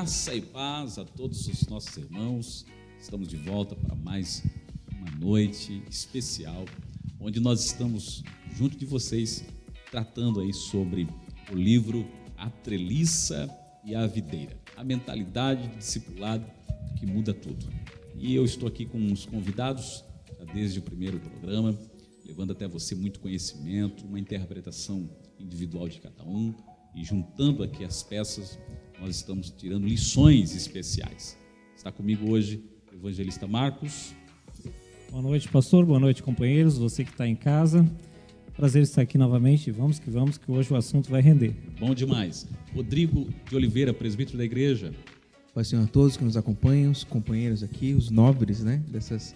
Graça e paz a todos os nossos irmãos. Estamos de volta para mais uma noite especial, onde nós estamos junto de vocês, tratando aí sobre o livro A Treliça e a Videira, a mentalidade de discipulado que muda tudo. E eu estou aqui com os convidados, já desde o primeiro programa, levando até você muito conhecimento, uma interpretação individual de cada um, e juntando aqui as peças, nós estamos tirando lições especiais. Está comigo hoje o evangelista Marcos. Boa noite, pastor. Boa noite, companheiros. Você que está em casa. Prazer estar aqui novamente. Vamos, que hoje o assunto vai render. Bom demais. Rodrigo de Oliveira, presbítero da igreja. Pai Senhor a todos que nos acompanham, os companheiros aqui, os nobres, né, dessas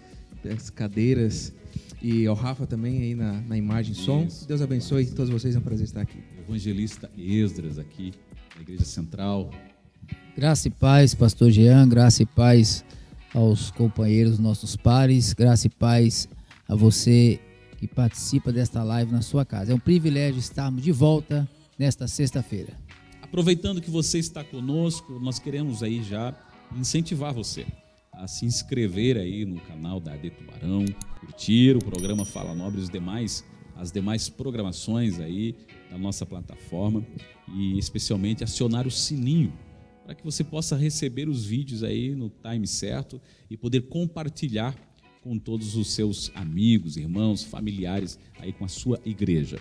cadeiras, e ao Rafa também aí na imagem e som. Deus abençoe todos vocês, é um prazer estar aqui. Evangelista Esdras aqui, da Igreja Central. Graça e paz, pastor Jean, graça e paz aos companheiros, nossos pares, graça e paz a você que participa desta live na sua casa. É um privilégio estarmos de volta nesta sexta-feira. Aproveitando que você está conosco, nós queremos aí já incentivar você a se inscrever aí no canal da AD Tubarão, curtir o programa Fala Nobre e as demais programações aí da nossa plataforma, e especialmente acionar o sininho para que você possa receber os vídeos aí no time certo e poder compartilhar com todos os seus amigos, irmãos, familiares aí com a sua igreja.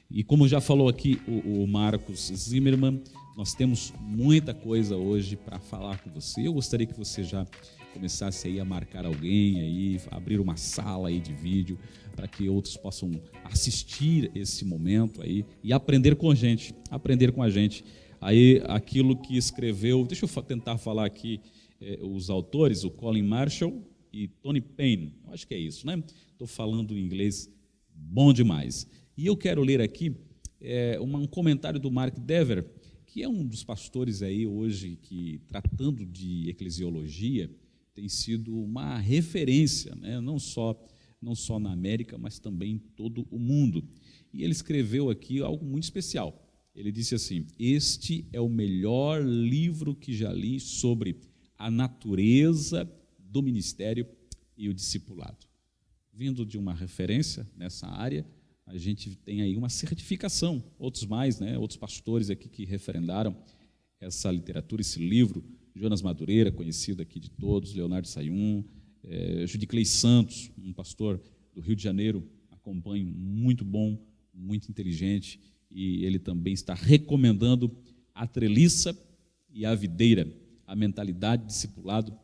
E como já falou aqui o Marcos Zimmermann, nós temos muita coisa hoje para falar com você. Eu gostaria que você já começasse aí a marcar alguém aí, abrir uma sala aí de vídeo para que outros possam assistir esse momento aí e aprender com a gente. Aí aquilo que escreveu, deixa eu tentar falar aqui os autores, o Colin Marshall e Tony Payne, eu acho que é isso, né? Estou falando em inglês bom demais. E eu quero ler aqui um comentário do Mark Dever, que é um dos pastores aí hoje que, tratando de eclesiologia, tem sido uma referência, né? não só na América, mas também em todo o mundo. E ele escreveu aqui algo muito especial. Ele disse assim: este é o melhor livro que já li sobre a natureza do ministério e o discipulado. Vindo de uma referência nessa área, a gente tem aí uma certificação, outros mais, né? Outros pastores aqui que referendaram essa literatura, esse livro. Jonas Madureira, conhecido aqui de todos, Leonardo Sayum, Judiclei Santos, um pastor do Rio de Janeiro, acompanho, muito bom, muito inteligente, e ele também está recomendando A Treliça e a Videira, a mentalidade de discipulado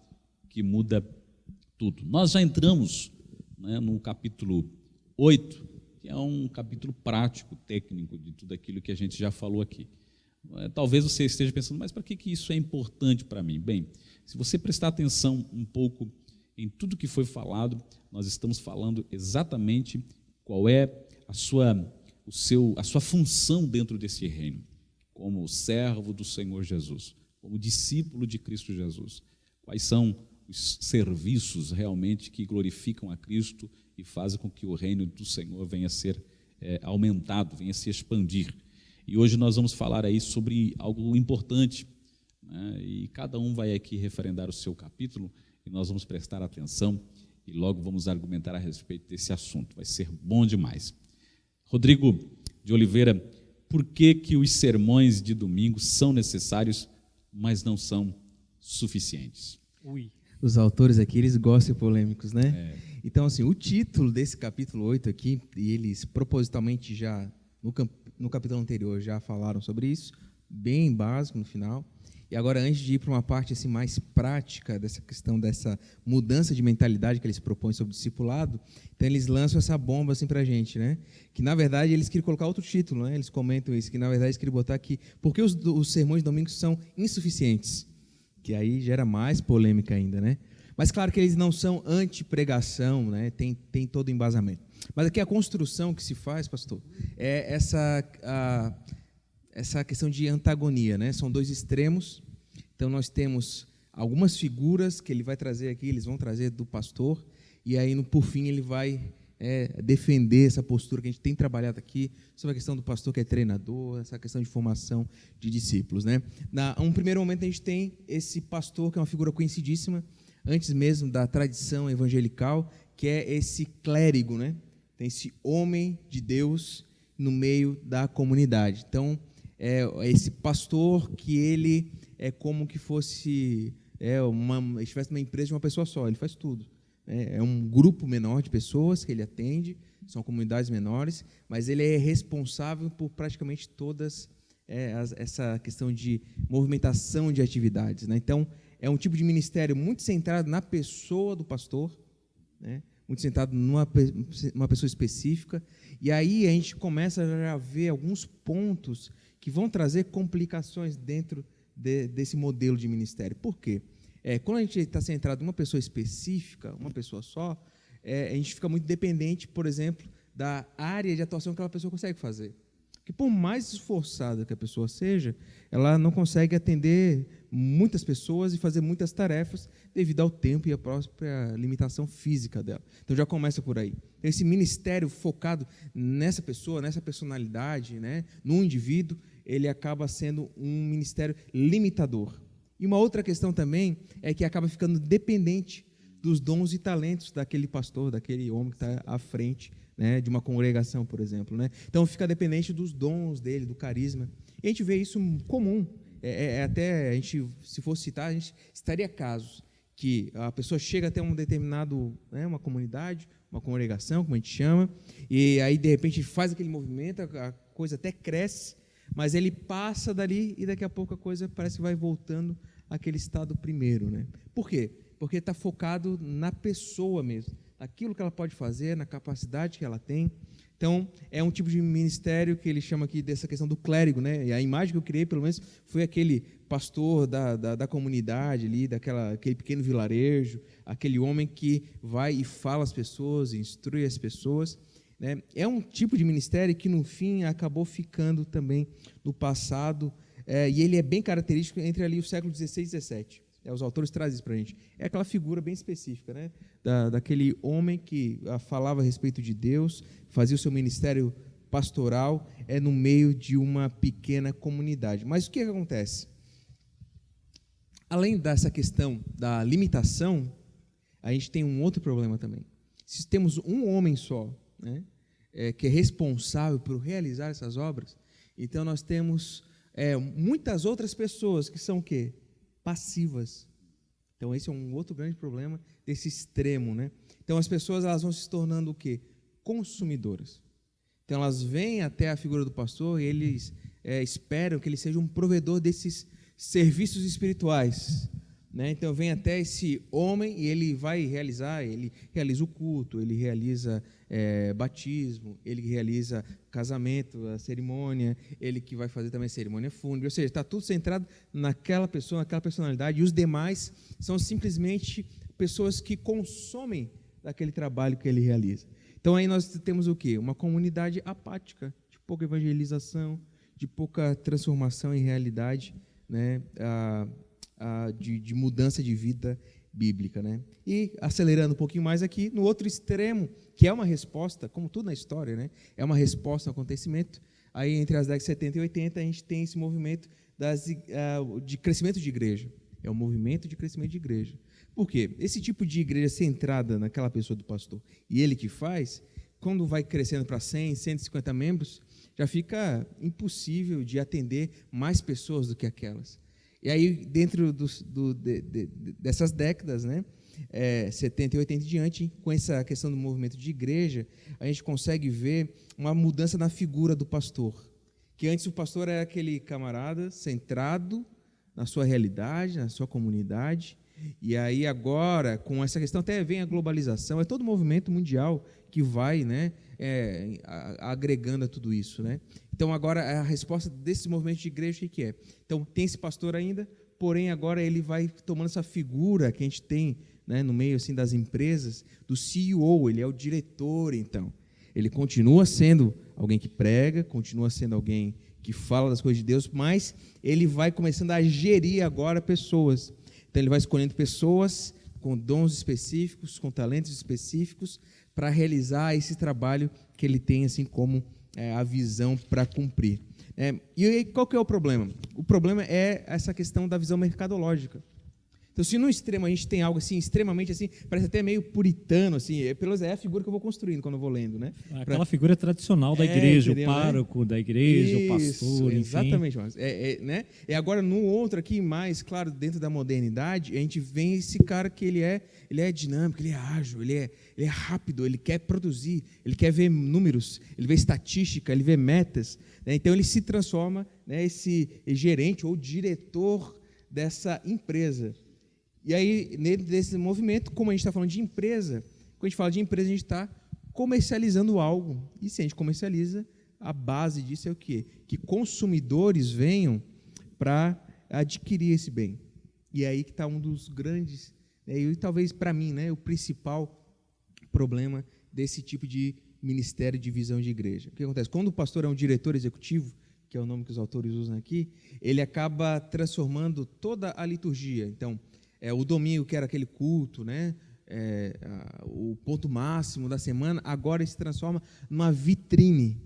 que muda tudo. Nós já entramos, né, no capítulo 8, que é um capítulo prático, técnico, de tudo aquilo que a gente já falou aqui. Talvez você esteja pensando, mas para que isso é importante para mim? Bem, se você prestar atenção um pouco em tudo que foi falado, nós estamos falando exatamente qual é a sua função dentro desse reino, como servo do Senhor Jesus, como discípulo de Cristo Jesus. Quais são os serviços realmente que glorificam a Cristo e fazem com que o reino do Senhor venha a ser aumentado, venha a se expandir. E hoje nós vamos falar aí sobre algo importante, né? E cada um vai aqui referendar o seu capítulo e nós vamos prestar atenção e logo vamos argumentar a respeito desse assunto. Vai ser bom demais. Rodrigo de Oliveira, por que os sermões de domingo são necessários, mas não são suficientes? Os autores aqui, eles gostam de polêmicos, né? Então, assim, o título desse capítulo 8 aqui, e eles propositalmente já, no capítulo anterior, já falaram sobre isso, bem básico no final. E agora, antes de ir para uma parte assim, mais prática dessa questão, dessa mudança de mentalidade que eles propõem sobre o discipulado, então eles lançam essa bomba assim para a gente, né? Que, na verdade, eles queriam colocar outro título, né? Eles comentam isso, que, na verdade, eles queriam botar aqui, porque os sermões de domingo são insuficientes, que aí gera mais polêmica ainda, né? Mas, claro que eles não são anti-pregação, né? Tem todo o embasamento. Mas aqui a construção que se faz, pastor, é essa questão de antagonia, né? São dois extremos. Então, nós temos algumas figuras que ele vai trazer aqui, eles vão trazer do pastor, e aí, por fim, ele vai defender essa postura que a gente tem trabalhado aqui, sobre a questão do pastor que é treinador, essa questão de formação de discípulos, né? Um primeiro momento a gente tem esse pastor, que é uma figura conhecidíssima, antes mesmo da tradição evangelical, que é esse clérigo, né? Tem esse homem de Deus no meio da comunidade. Então, esse pastor que ele é como que fosse estivesse numa empresa de uma pessoa só, ele faz tudo. É um grupo menor de pessoas que ele atende, são comunidades menores, mas ele é responsável por praticamente todas essa questão de movimentação de atividades, né? Então, é um tipo de ministério muito centrado na pessoa do pastor, né? Muito centrado numa pessoa específica, e aí a gente começa a ver alguns pontos que vão trazer complicações dentro desse modelo de ministério. Por quê? Quando a gente está centrado em uma pessoa específica, uma pessoa só, a gente fica muito dependente, por exemplo, da área de atuação que aquela pessoa consegue fazer. Porque por mais esforçada que a pessoa seja, ela não consegue atender muitas pessoas e fazer muitas tarefas devido ao tempo e à própria limitação física dela. Então já começa por aí. Esse ministério focado nessa pessoa, nessa personalidade, né, no indivíduo, ele acaba sendo um ministério limitador. E uma outra questão também é que acaba ficando dependente dos dons e talentos daquele pastor, daquele homem que está à frente, né, de uma congregação, por exemplo, né? Então fica dependente dos dons dele, do carisma. E a gente vê isso comum. Até a gente, se fosse citar, a gente citaria casos que a pessoa chega até um determinado, né, uma comunidade, uma congregação, como a gente chama, e aí de repente faz aquele movimento, a coisa até cresce, mas ele passa dali e daqui a pouco a coisa parece que vai voltando àquele estado primeiro, né? Por quê? Porque está focado na pessoa mesmo, naquilo que ela pode fazer, na capacidade que ela tem. Então, é um tipo de ministério que ele chama aqui dessa questão do clérigo, né? E a imagem que eu criei, pelo menos, foi aquele pastor da comunidade ali, aquele pequeno vilarejo, aquele homem que vai e fala às pessoas, instrui as pessoas, né? É um tipo de ministério que, no fim, acabou ficando também no passado, e ele é bem característico entre ali o século XVI e XVII. Os autores trazem isso para a gente. É aquela figura bem específica, né? Daquele homem que falava a respeito de Deus, fazia o seu ministério pastoral no meio de uma pequena comunidade. Mas o que acontece? Além dessa questão da limitação, a gente tem um outro problema também. Se temos um homem só, né, que é responsável por realizar essas obras, então nós temos muitas outras pessoas que são o quê? Passivas. Então esse é um outro grande problema desse extremo, né? Então as pessoas elas vão se tornando o quê? Consumidoras. Então elas vêm até a figura do pastor e eles esperam que ele seja um provedor desses serviços espirituais, né? Então vem até esse homem e ele realiza o culto, ele realiza batismo, ele realiza casamento, a cerimônia, ele que vai fazer também a cerimônia fúnebre, ou seja, está tudo centrado naquela pessoa, naquela personalidade, e os demais são simplesmente pessoas que consomem daquele trabalho que ele realiza. Então aí nós temos o quê? Uma comunidade apática, de pouca evangelização, de pouca transformação em realidade, né? De mudança de vida bíblica, né? E acelerando um pouquinho mais aqui, no outro extremo, que é uma resposta, como tudo na história, né? É uma resposta ao acontecimento. Aí entre as décadas de 70 e 80 a gente tem esse movimento de crescimento de igreja. É um movimento de crescimento de igreja. Por quê? Esse tipo de igreja centrada naquela pessoa do pastor e ele que faz, quando vai crescendo para 100, 150 membros, já fica impossível de atender mais pessoas do que aquelas. E aí, dentro dessas décadas, né, 70 e 80 e diante, com essa questão do movimento de igreja, a gente consegue ver uma mudança na figura do pastor. Que antes o pastor era aquele camarada centrado na sua realidade, na sua comunidade, e aí agora, com essa questão, até vem a globalização, é todo o movimento mundial que vai, né, agregando a tudo isso, né? Então, agora, a resposta desse movimento de igreja, o que é? Então, tem esse pastor ainda, porém, agora ele vai tomando essa figura que a gente tem, né, no meio assim, das empresas, do CEO, ele é o diretor, então. Ele continua sendo alguém que prega, continua sendo alguém que fala das coisas de Deus, mas ele vai começando a gerir agora pessoas. Então, ele vai escolhendo pessoas com dons específicos, com talentos específicos, para realizar esse trabalho que ele tem assim como a visão para cumprir. E aí, qual que é o problema? O problema é essa questão da visão mercadológica. Então, se no extremo a gente tem algo assim, extremamente assim, parece até meio puritano, assim, é a figura que eu vou construindo quando eu vou lendo, né? Aquela figura tradicional da igreja, entendeu, o pároco da igreja, o pastor, enfim. Exatamente, Marcos. Né? E agora, no outro aqui, mais, claro, dentro da modernidade, a gente vê esse cara que ele é dinâmico, ele é ágil, ele é rápido, ele quer produzir, ele quer ver números, ele vê estatística, ele vê metas, né? Então, ele se transforma, né, esse gerente ou diretor dessa empresa. E aí, nesse movimento, como a gente está falando de empresa, quando a gente fala de empresa, a gente está comercializando algo. E se a gente comercializa, a base disso é o quê? Que consumidores venham para adquirir esse bem. E é aí que está um dos grandes, e talvez para mim, né, o principal problema desse tipo de ministério de visão de igreja. O que acontece? Quando o pastor é um diretor executivo, que é o nome que os autores usam aqui, ele acaba transformando toda a liturgia. Então, o domingo, que era aquele culto, né? O ponto máximo da semana, agora se transforma numa vitrine.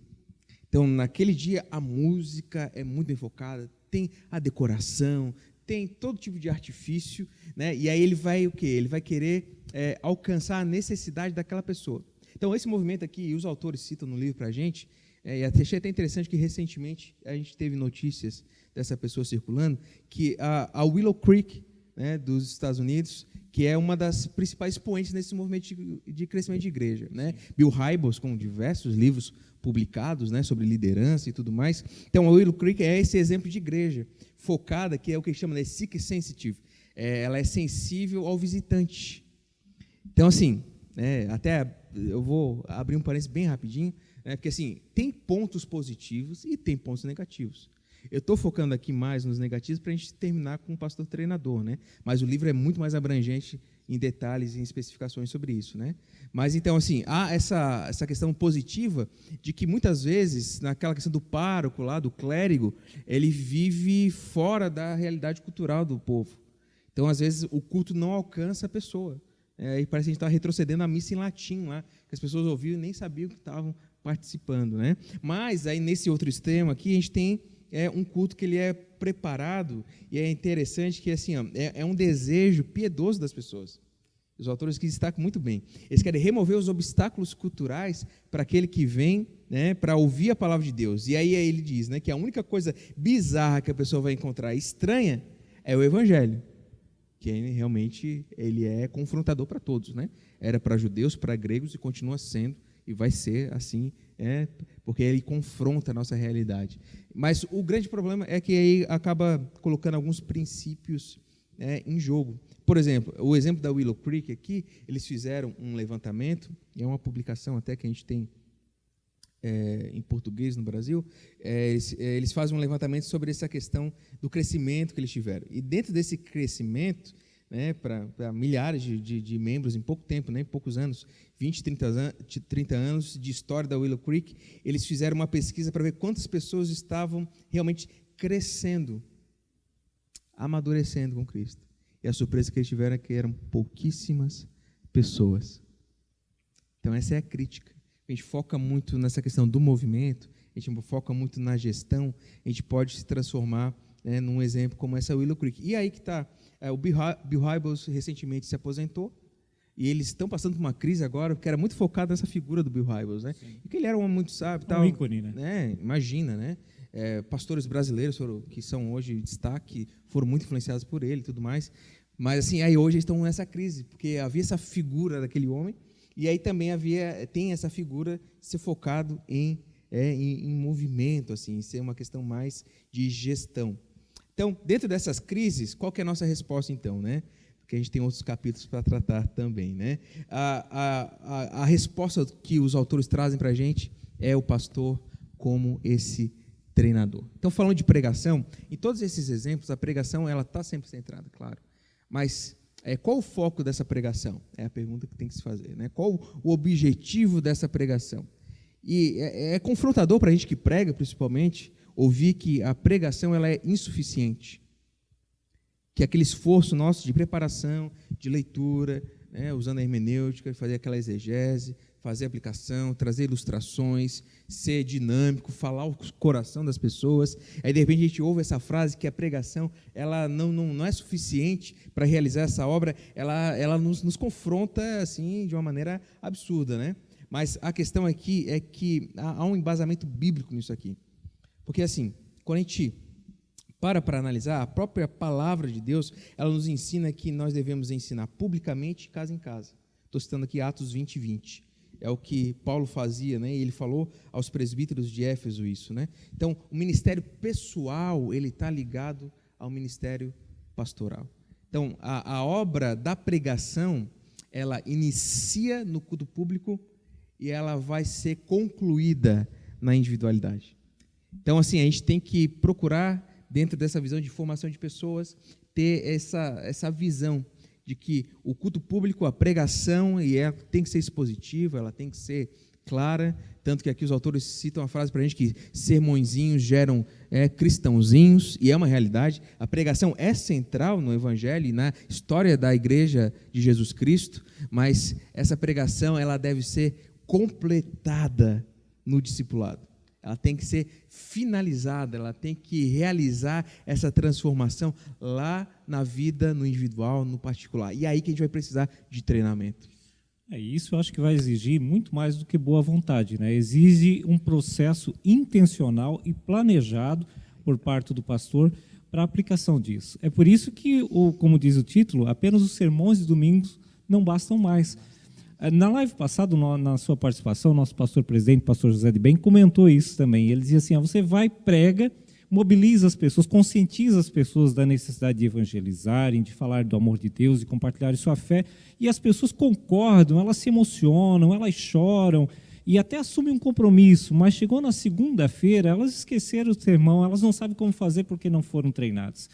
Então, naquele dia, a música é muito bem focada, tem a decoração, tem todo tipo de artifício, né? E aí ele vai o quê? Ele vai querer alcançar a necessidade daquela pessoa. Então, esse movimento aqui, e os autores citam no livro para a gente, e achei até interessante que recentemente a gente teve notícias dessa pessoa circulando, que a Willow Creek, né, dos Estados Unidos, que é uma das principais expoentes nesse movimento de crescimento de igreja, né? Bill Hybels, com diversos livros publicados, né, sobre liderança e tudo mais. Então, a Willow Creek é esse exemplo de igreja focada, que é o que chama de seeker sensitive. Ela é sensível ao visitante. Então, assim, até eu vou abrir um parênteses bem rapidinho, né, porque assim, tem pontos positivos e tem pontos negativos. Eu estou focando aqui mais nos negativos para a gente terminar com o pastor treinador, né? Mas o livro é muito mais abrangente em detalhes e em especificações sobre isso, né? Mas então, assim, há essa questão positiva de que muitas vezes, naquela questão do pároco lá, do clérigo, ele vive fora da realidade cultural do povo. Então, às vezes, o culto não alcança a pessoa. E parece que a gente está retrocedendo a missa em latim lá, que as pessoas ouviam e nem sabiam que estavam participando, né? Mas aí, nesse outro extremo aqui, a gente tem um culto que ele é preparado, e é interessante que assim, é um desejo piedoso das pessoas. Os autores que destacam muito bem. Eles querem remover os obstáculos culturais para aquele que vem, né, para ouvir a palavra de Deus. E aí ele diz, né, que a única coisa bizarra que a pessoa vai encontrar estranha é o evangelho, que realmente ele é confrontador para todos, né? Era para judeus, para gregos e continua sendo, e vai ser assim, porque ele confronta a nossa realidade. Mas o grande problema é que aí acaba colocando alguns princípios em jogo. Por exemplo, o exemplo da Willow Creek aqui, eles fizeram um levantamento, e é uma publicação até que a gente tem em português no Brasil, eles fazem um levantamento sobre essa questão do crescimento que eles tiveram. E dentro desse crescimento, né, para milhares de membros em pouco tempo, né, em poucos anos, 20, 30 anos de história da Willow Creek, eles fizeram uma pesquisa para ver quantas pessoas estavam realmente crescendo, amadurecendo com Cristo. E a surpresa que eles tiveram é que eram pouquíssimas pessoas. Então, essa é a crítica. A gente foca muito nessa questão do movimento, a gente foca muito na gestão, a gente pode se transformar num exemplo como essa Willow Creek. E aí que está, o Bill Hybels recentemente se aposentou, e eles estão passando por uma crise agora, porque era muito focado nessa figura do Bill Hybels, né? Porque ele era um homem muito sábio. Um ícone, né? Imagina, né? Pastores brasileiros que são hoje destaque, foram muito influenciados por ele e tudo mais. Mas assim, aí hoje eles estão nessa crise, porque havia essa figura daquele homem, e aí também tem essa figura ser focado em movimento, assim, ser uma questão mais de gestão. Então, dentro dessas crises, qual que é a nossa resposta, então, né? Porque a gente tem outros capítulos para tratar também, né? A resposta que os autores trazem para a gente é o pastor como esse treinador. Então, falando de pregação, em todos esses exemplos, a pregação ela está sempre centrada, claro. Mas qual o foco dessa pregação? É a pergunta que tem que se fazer, né? Qual o objetivo dessa pregação? E é confrontador para a gente que prega, principalmente, ouvir que a pregação ela é insuficiente, que aquele esforço nosso de preparação, de leitura, né, usando a hermenêutica, fazer aquela exegese, fazer aplicação, trazer ilustrações, ser dinâmico, falar o coração das pessoas. Aí, de repente, a gente ouve essa frase que a pregação ela não é suficiente para realizar essa obra, ela nos confronta assim, de uma maneira absurda, né? Mas a questão aqui é que há um embasamento bíblico nisso aqui. Porque, assim, quando a gente para analisar, a própria palavra de Deus, ela nos ensina que nós devemos ensinar publicamente, casa em casa. Estou citando aqui Atos 20, 20. É o que Paulo fazia, né? E ele falou aos presbíteros de Éfeso isso, né? Então, o ministério pessoal, ele está ligado ao ministério pastoral. Então, a obra da pregação, ela inicia no culto público e ela vai ser concluída na individualidade. Então, assim, a gente tem que procurar, dentro dessa visão de formação de pessoas, ter essa visão de que o culto público, a pregação, tem que ser expositiva, ela tem que ser clara, tanto que aqui os autores citam a frase para a gente que sermõezinhos geram cristãozinhos, e é uma realidade. A pregação é central no Evangelho e na história da Igreja de Jesus Cristo, mas essa pregação ela deve ser completada no discipulado. Ela tem que ser finalizada, ela tem que realizar essa transformação lá na vida, no individual, no particular. E é aí que a gente vai precisar de treinamento. Isso eu acho que vai exigir muito mais do que boa vontade, né? Exige um processo intencional e planejado por parte do pastor para a aplicação disso. É por isso que, como diz o título, apenas os sermões de domingos não bastam mais. Na live passada, na sua participação, o nosso pastor-presidente, pastor José de Bem, comentou isso também. Ele dizia assim, você vai, prega, mobiliza as pessoas, conscientiza as pessoas da necessidade de evangelizarem, de falar do amor de Deus, de compartilhar sua fé, e as pessoas concordam, elas se emocionam, elas choram, e até assumem um compromisso, mas chegou na segunda-feira, elas esqueceram o sermão, elas não sabem como fazer porque não foram treinadas.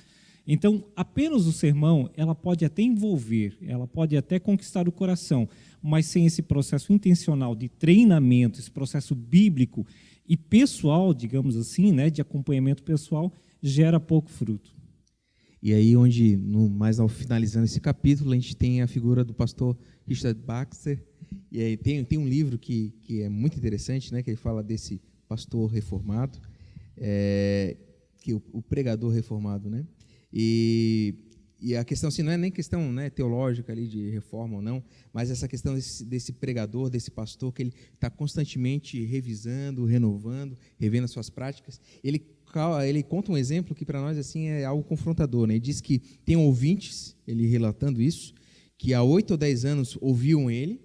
Então, apenas o sermão, ela pode até envolver, ela pode até conquistar o coração, mas sem esse processo intencional de treinamento, esse processo bíblico e pessoal, digamos assim, né, de acompanhamento pessoal, gera pouco fruto. E aí, mais ao finalizando esse capítulo, a gente tem a figura do pastor Richard Baxter, e aí tem um livro que é muito interessante, né, que ele fala desse pastor reformado, que o pregador reformado, né? E a questão assim, não é nem questão, né, teológica ali de reforma ou não, mas essa questão desse pregador, desse pastor, que ele está constantemente revisando, renovando, revendo as suas práticas. Ele conta um exemplo que para nós assim é algo confrontador, né? Ele diz que tem ouvintes, ele relatando isso, que há 8 ou 10 anos ouviam ele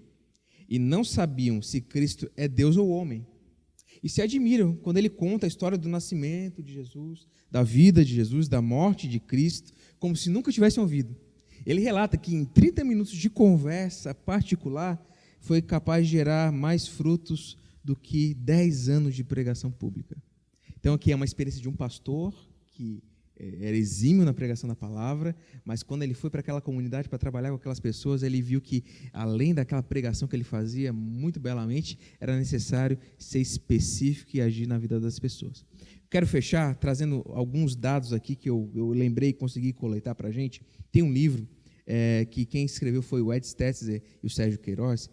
e não sabiam se Cristo é Deus ou homem. E se admiram quando ele conta a história do nascimento de Jesus, da vida de Jesus, da morte de Cristo, como se nunca tivessem ouvido. Ele relata que em 30 minutos de conversa particular foi capaz de gerar mais frutos do que 10 anos de pregação pública. Então aqui é uma experiência de um pastor que era exímio na pregação da palavra, mas quando ele foi para aquela comunidade para trabalhar com aquelas pessoas, ele viu que, além daquela pregação que ele fazia muito belamente, era necessário ser específico e agir na vida das pessoas. Quero fechar trazendo alguns dados aqui que eu lembrei e consegui coletar para a gente. Tem um livro que quem escreveu foi o Ed Stetzer e o Sérgio Queiroz,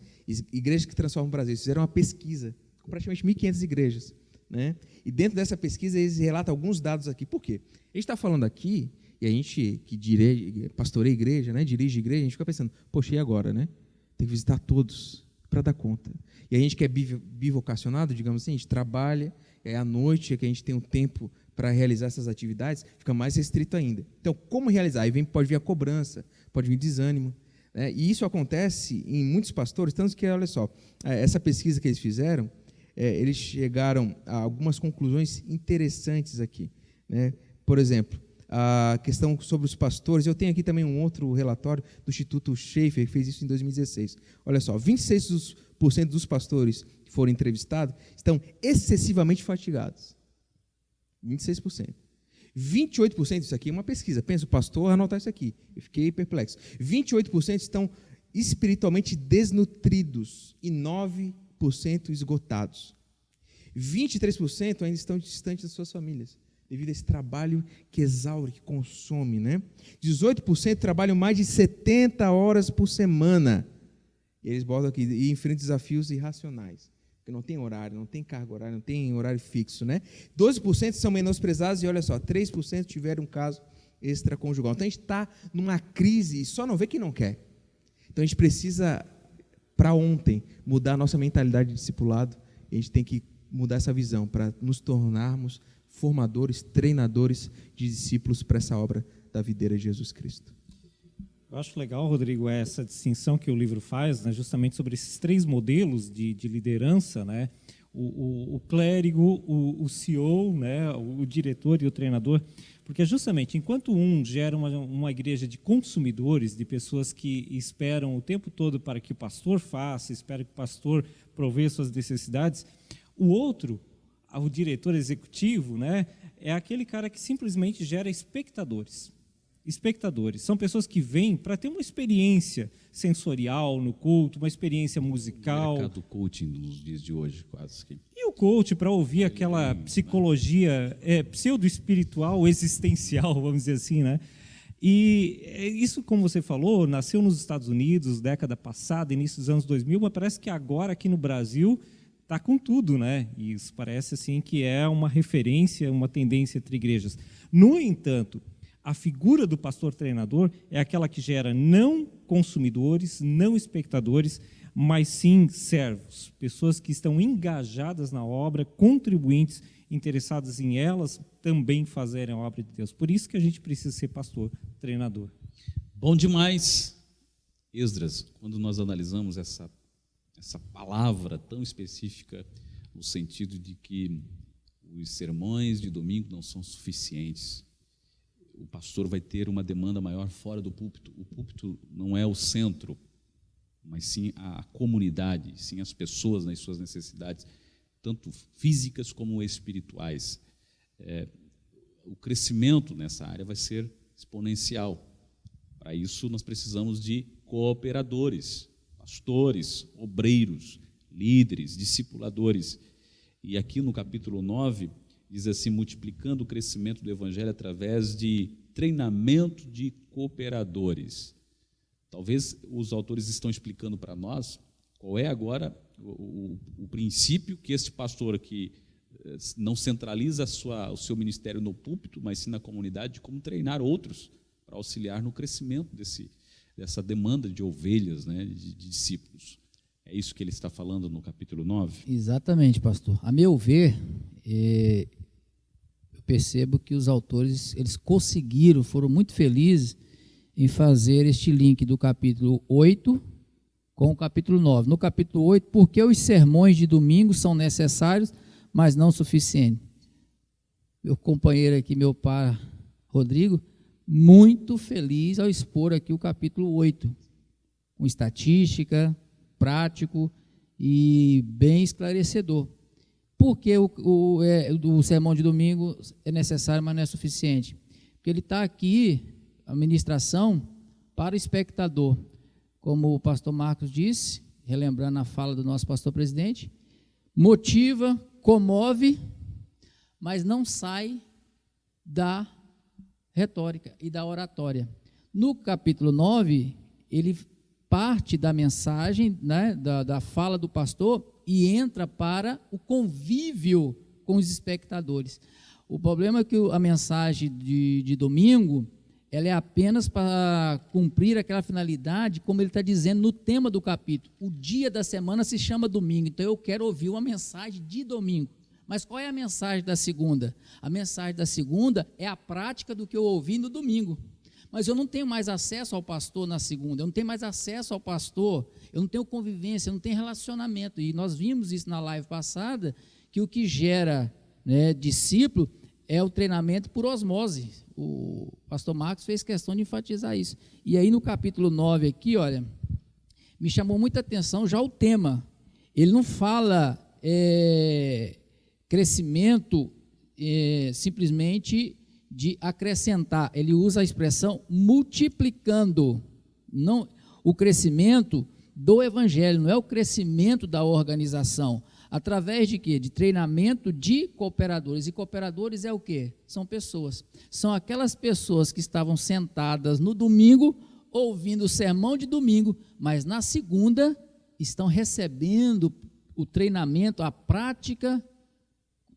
Igrejas que Transformam o Brasil. Eles fizeram uma pesquisa com praticamente 1.500 igrejas, né? E dentro dessa pesquisa eles relatam alguns dados aqui. Por quê? A gente está falando aqui, e a gente que pastoreia igreja, né, dirige igreja, a gente fica pensando, poxa, e agora, né? Tem que visitar todos para dar conta. E a gente que é bivocacionado, digamos assim, a gente trabalha, à noite é que a gente tem um tempo para realizar essas atividades, fica mais restrito ainda. Então, como realizar? Aí pode vir a cobrança, pode vir desânimo, né? E isso acontece em muitos pastores, tanto que, olha só, essa pesquisa que eles fizeram, eles chegaram a algumas conclusões interessantes aqui, né? Por exemplo, a questão sobre os pastores, eu tenho aqui também um outro relatório do Instituto Schaeffer, que fez isso em 2016. Olha só, 26% dos pastores que foram entrevistados estão excessivamente fatigados. 26%. 28%, isso aqui é uma pesquisa, pensa, o pastor anotar isso aqui, eu fiquei perplexo. 28% estão espiritualmente desnutridos e 9% esgotados. 23% ainda estão distantes das suas famílias, devido a esse trabalho que exaure, que consome, né? 18% trabalham mais de 70 horas por semana. Eles botam aqui, e enfrenta desafios irracionais, porque não tem horário, não tem carga horária, não tem horário fixo, né? 12% são menosprezados e, olha só, 3% tiveram um caso extraconjugal. Então, a gente está numa crise e só não vê quem não quer. Então, a gente precisa, para ontem, mudar a nossa mentalidade de discipulado. A gente tem que mudar essa visão para nos tornarmos formadores, treinadores de discípulos para essa obra da videira de Jesus Cristo. Eu acho legal, Rodrigo, essa distinção que o livro faz, né, justamente sobre esses 3 modelos de liderança, né, o clérigo, o CEO, né, o diretor e o treinador, porque justamente enquanto um gera uma igreja de consumidores, de pessoas que esperam o tempo todo para que o pastor faça, esperam que o pastor provê suas necessidades, o outro, o diretor executivo, né, é aquele cara que simplesmente gera espectadores. São pessoas que vêm para ter uma experiência sensorial no culto, uma experiência musical. O mercado do coaching nos dias de hoje, quase que. E o coach para ouvir aquela psicologia pseudo-espiritual, existencial, vamos dizer assim, né? E isso, como você falou, nasceu nos Estados Unidos, década passada, início dos anos 2000, mas parece que agora aqui no Brasil está com tudo, né? E isso parece assim que é uma referência, uma tendência entre igrejas. No entanto, a figura do pastor treinador é aquela que gera não consumidores, não espectadores, mas sim servos, pessoas que estão engajadas na obra, contribuintes, interessadas em elas também fazerem a obra de Deus. Por isso que a gente precisa ser pastor treinador. Bom demais, Esdras, quando nós analisamos essa palavra tão específica, no sentido de que os sermões de domingo não são suficientes. O pastor vai ter uma demanda maior fora do púlpito. O púlpito não é o centro, mas sim a comunidade, sim as pessoas nas suas necessidades, tanto físicas como espirituais. O crescimento nessa área vai ser exponencial. Para isso, nós precisamos de cooperadores, pastores, obreiros, líderes, discipuladores. E aqui no capítulo 9, diz assim, multiplicando o crescimento do evangelho através de treinamento de cooperadores. Talvez os autores estão explicando para nós qual é agora o princípio que este pastor aqui não centraliza o seu ministério no púlpito, mas sim na comunidade, de como treinar outros para auxiliar no crescimento dessa demanda de ovelhas, né, de discípulos. É isso que ele está falando no capítulo 9? Exatamente, pastor. A meu ver, eu percebo que os autores, eles conseguiram, foram muito felizes em fazer este link do capítulo 8 com o capítulo 9. No capítulo 8, porque os sermões de domingo são necessários, mas não suficientes. Meu companheiro aqui, meu pai, Rodrigo, muito feliz ao expor aqui o capítulo 8, com estatística, prático e bem esclarecedor. Porque o sermão de domingo é necessário, mas não é suficiente? Porque ele está aqui, a ministração, para o espectador. Como o pastor Marcos disse, relembrando a fala do nosso pastor presidente, motiva, comove, mas não sai da retórica e da oratória. No capítulo 9, ele parte da mensagem, né, da fala do pastor e entra para o convívio com os espectadores. O problema é que a mensagem de domingo, ela é apenas para cumprir aquela finalidade, como ele está dizendo no tema do capítulo. O dia da semana se chama domingo, então eu quero ouvir uma mensagem de domingo. Mas qual é a mensagem da segunda? A mensagem da segunda é a prática do que eu ouvi no domingo. Mas eu não tenho mais acesso ao pastor na segunda, eu não tenho mais acesso ao pastor, eu não tenho convivência, eu não tenho relacionamento. E nós vimos isso na live passada, que o que gera, né, discípulo é o treinamento por osmose. O pastor Marcos fez questão de enfatizar isso. E aí no capítulo 9 aqui, olha, me chamou muita atenção já o tema. Ele não fala crescimento simplesmente de acrescentar, ele usa a expressão multiplicando, não, o crescimento do evangelho, não é o crescimento da organização, através de quê? De treinamento de cooperadores, e cooperadores é o quê? São pessoas, são aquelas pessoas que estavam sentadas no domingo, ouvindo o sermão de domingo, mas na segunda estão recebendo o treinamento, a prática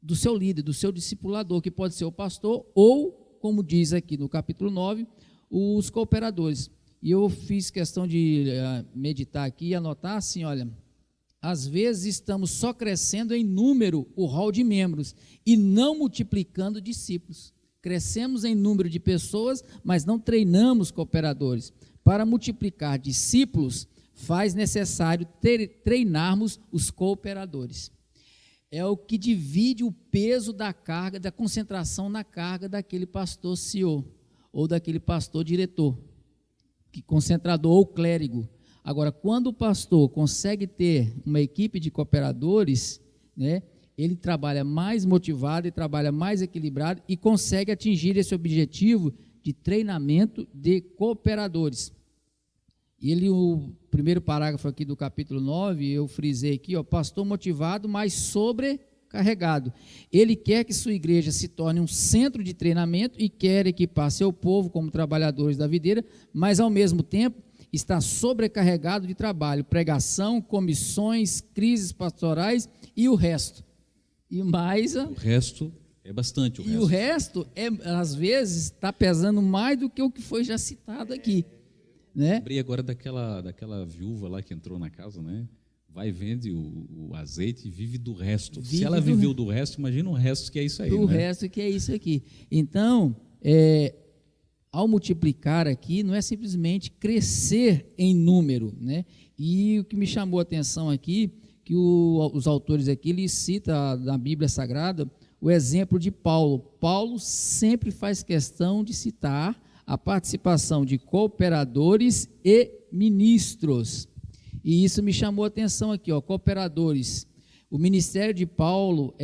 do seu líder, do seu discipulador, que pode ser o pastor ou, como diz aqui no capítulo 9, os cooperadores. E eu fiz questão de meditar aqui e anotar assim, olha, às vezes estamos só crescendo em número o rol de membros e não multiplicando discípulos. Crescemos em número de pessoas, mas não treinamos cooperadores. Para multiplicar discípulos, faz necessário treinarmos os cooperadores. É o que divide o peso da carga, da concentração na carga daquele pastor CEO ou daquele pastor diretor, que concentrador ou clérigo. Agora, quando o pastor consegue ter uma equipe de cooperadores, né, ele trabalha mais motivado, ele trabalha mais equilibrado e consegue atingir esse objetivo de treinamento de cooperadores. O primeiro parágrafo aqui do capítulo 9, eu frisei aqui, pastor motivado, mas sobrecarregado. Ele quer que sua igreja se torne um centro de treinamento e quer equipar seu povo como trabalhadores da videira, mas ao mesmo tempo está sobrecarregado de trabalho, pregação, comissões, crises pastorais e o resto. E mais o resto é bastante. O resto, às vezes, está pesando mais do que o que foi já citado aqui. Né? Lembrei agora daquela viúva lá que entrou na casa, né? Vai, vende o azeite e vive do resto. Se ela viveu do resto, imagina o resto que é isso aí. O resto que é isso aqui. Então, ao multiplicar aqui, não é simplesmente crescer em número, né? E o que me chamou a atenção aqui, que os autores aqui, eles citam na Bíblia Sagrada o exemplo de Paulo. Paulo sempre faz questão de citar a participação de cooperadores e ministros. E isso me chamou a atenção aqui, cooperadores. O ministério de Paulo,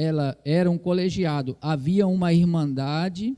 era um colegiado, havia uma irmandade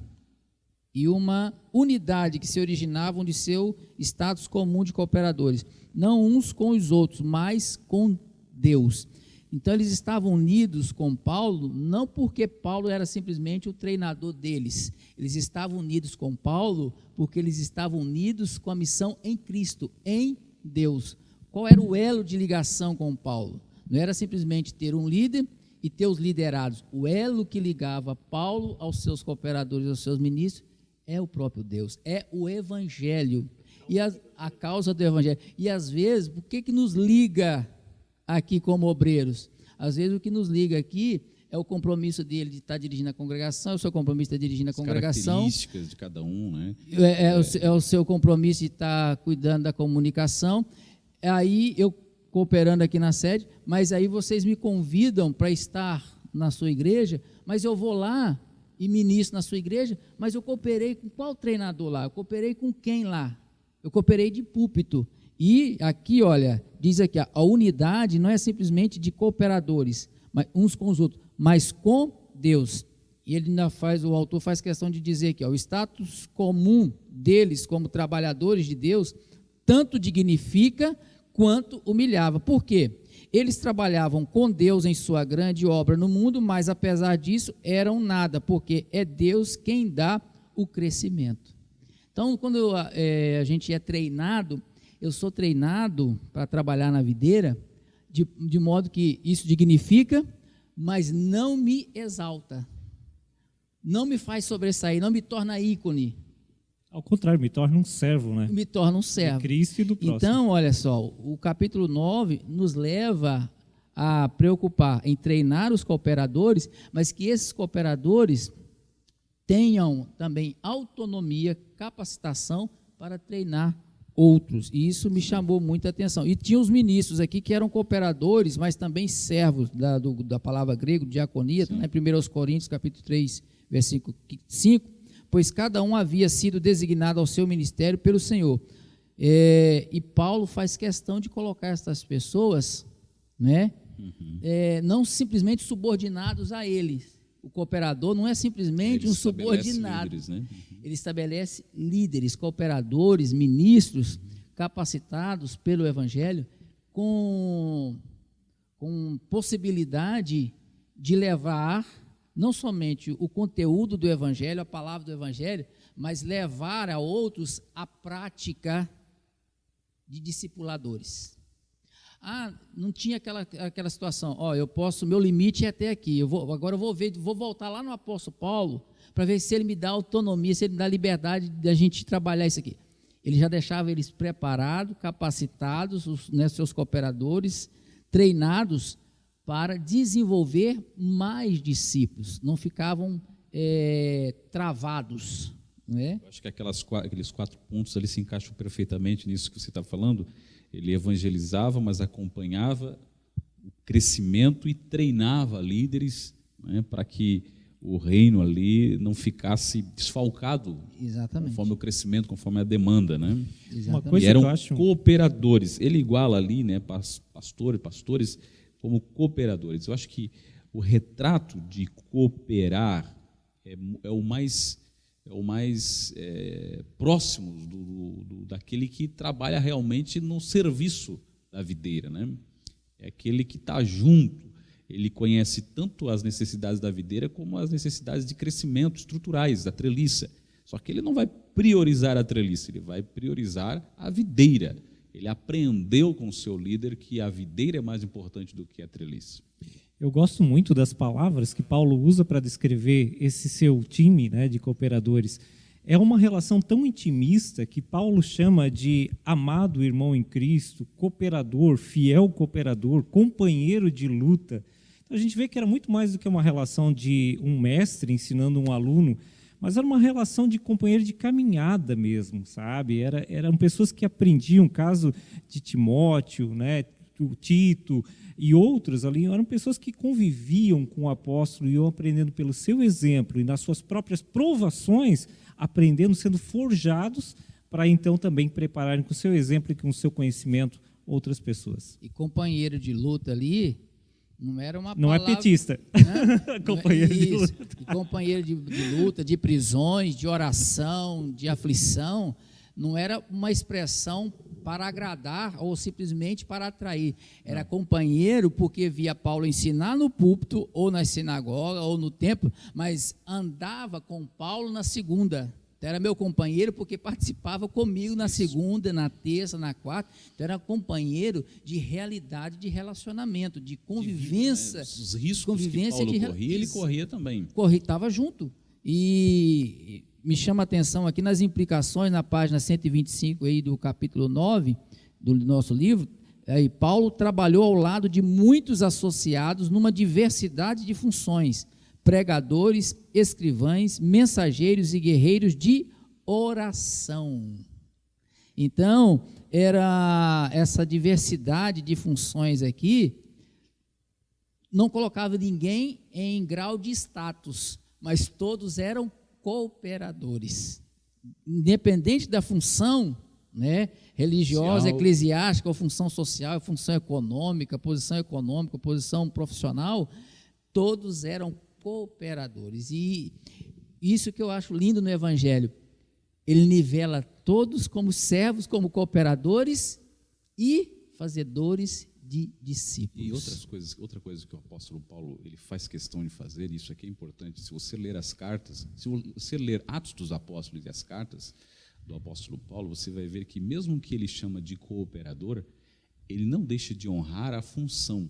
e uma unidade que se originavam de seu status comum de cooperadores, não uns com os outros, mas com Deus. Então eles estavam unidos com Paulo, não porque Paulo era simplesmente o treinador deles, eles estavam unidos com Paulo porque eles estavam unidos com a missão em Cristo, em Deus. Qual era o elo de ligação com Paulo? Não era simplesmente ter um líder e ter os liderados. O elo que ligava Paulo aos seus cooperadores, aos seus ministros, é o próprio Deus, é o Evangelho, e a causa do Evangelho. E às vezes, por que nos liga aqui como obreiros? Às vezes o que nos liga aqui é o compromisso dele de estar dirigindo a congregação, o seu compromisso de estar dirigindo a congregação. Características de cada um, né? É o seu compromisso de estar cuidando da comunicação. Aí eu cooperando aqui na sede, mas aí vocês me convidam para estar na sua igreja, mas eu vou lá e ministro na sua igreja, mas eu cooperei com qual treinador lá? Eu cooperei com quem lá? Eu cooperei de púlpito. E aqui, olha, diz aqui, a unidade não é simplesmente de cooperadores, mas uns com os outros, mas com Deus. E ele ainda o autor faz questão de dizer aqui, o status comum deles como trabalhadores de Deus, tanto dignifica quanto humilhava. Por quê? Eles trabalhavam com Deus em sua grande obra no mundo, mas apesar disso eram nada, porque é Deus quem dá o crescimento. Então, quando a gente é treinado, eu sou treinado para trabalhar na videira, de modo que isso dignifica, mas não me exalta, não me faz sobressair, não me torna ícone. Ao contrário, me torna um servo, né? Me torna um servo. De Cristo e do próximo. Então, olha só, o capítulo 9 nos leva a preocupar em treinar os cooperadores, mas que esses cooperadores tenham também autonomia, capacitação para treinar outros. E isso me chamou muita atenção. E tinha os ministros aqui que eram cooperadores, mas também servos da palavra grego, diaconia, né? 1 Coríntios, capítulo 3, versículo 5, pois cada um havia sido designado ao seu ministério pelo Senhor. E Paulo faz questão de colocar essas pessoas, né? Não simplesmente subordinados a eles. O cooperador não é simplesmente um subordinado. Líderes, né? Ele estabelece líderes, cooperadores, ministros capacitados pelo Evangelho com possibilidade de levar não somente o conteúdo do Evangelho, a palavra do Evangelho, mas levar a outros a prática de discipuladores. não tinha aquela situação, meu limite é até aqui, agora eu vou voltar lá no apóstolo Paulo para ver se ele me dá autonomia, se ele me dá liberdade de a gente trabalhar isso aqui. Ele já deixava eles preparados, capacitados, seus cooperadores, treinados para desenvolver mais discípulos, não ficavam travados. Né? Eu acho que aqueles 4 pontos ali se encaixam perfeitamente nisso que você está falando. Ele evangelizava, mas acompanhava o crescimento e treinava líderes, né, para que o reino ali não ficasse desfalcado. Exatamente. Conforme o crescimento, conforme a demanda. Né? Uma coisa e eram que eu acho... cooperadores. Ele iguala ali, né, pastores como cooperadores. Eu acho que o retrato de cooperar é o mais próximo daquele que trabalha realmente no serviço da videira, né? É aquele que está junto, ele conhece tanto as necessidades da videira como as necessidades de crescimento estruturais da treliça, só que ele não vai priorizar a treliça, ele vai priorizar a videira. Ele aprendeu com o seu líder que a videira é mais importante do que a treliça. Eu gosto muito das palavras que Paulo usa para descrever esse seu time, né, de cooperadores. É uma relação tão intimista que Paulo chama de amado irmão em Cristo, cooperador, fiel cooperador, companheiro de luta. Então, a gente vê que era muito mais do que uma relação de um mestre ensinando um aluno, mas era uma relação de companheiro de caminhada mesmo, sabe? Eram pessoas que aprendiam, caso de Timóteo, né, o Tito e outros ali, eram pessoas que conviviam com o apóstolo e iam aprendendo pelo seu exemplo e nas suas próprias provações, aprendendo, sendo forjados para então também prepararem com o seu exemplo e com o seu conhecimento outras pessoas. E companheiro de luta ali não era uma não palavra... Não é petista. Né? Companheiro de luta. E companheiro de luta, de prisões, de oração, de aflição, não era uma expressão para agradar ou simplesmente para atrair. Era companheiro porque via Paulo ensinar no púlpito, ou na sinagoga, ou no templo, mas andava com Paulo na segunda. Então, era meu companheiro porque participava comigo na segunda, na terça, na quarta. Então, era companheiro de realidade, de relacionamento, de convivência. Os riscos convivência que Paulo corria, ele corria também. Estava junto. E me chama a atenção aqui nas implicações, na página 125 aí do capítulo 9 do nosso livro, aí Paulo trabalhou ao lado de muitos associados numa diversidade de funções, pregadores, escrivães, mensageiros e guerreiros de oração. Então, era essa diversidade de funções aqui, não colocava ninguém em grau de status, mas todos eram cooperadores, independente da função, né, religiosa, social, eclesiástica, ou função social, função econômica, posição profissional, todos eram cooperadores. E isso que eu acho lindo no Evangelho, ele nivela todos como servos, como cooperadores e fazedores de discípulos. E outra coisa que o apóstolo Paulo ele faz questão de fazer, isso aqui é importante, se você ler as cartas, se você ler Atos dos Apóstolos e as cartas do apóstolo Paulo, você vai ver que mesmo que ele chama de cooperador, ele não deixa de honrar a função.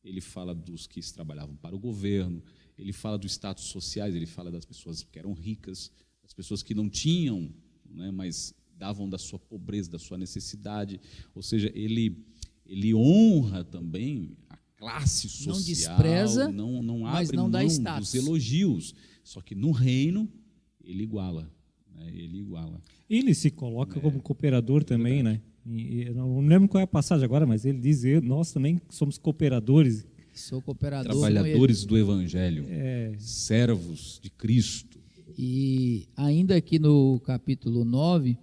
Ele fala dos que trabalhavam para o governo, ele fala dos status sociais, ele fala das pessoas que eram ricas, das pessoas que não tinham, né, mas davam da sua pobreza, da sua necessidade, ou seja, ele honra também a classe social, não despreza, não mas abre não dá mão status. dos elogios, só que no reino ele iguala, né? Ele se coloca como cooperador também, né? E eu não lembro qual é a passagem agora, mas ele diz, nós também somos cooperadores. Sou cooperador, trabalhadores do Evangelho, servos de Cristo. E ainda aqui no capítulo 9,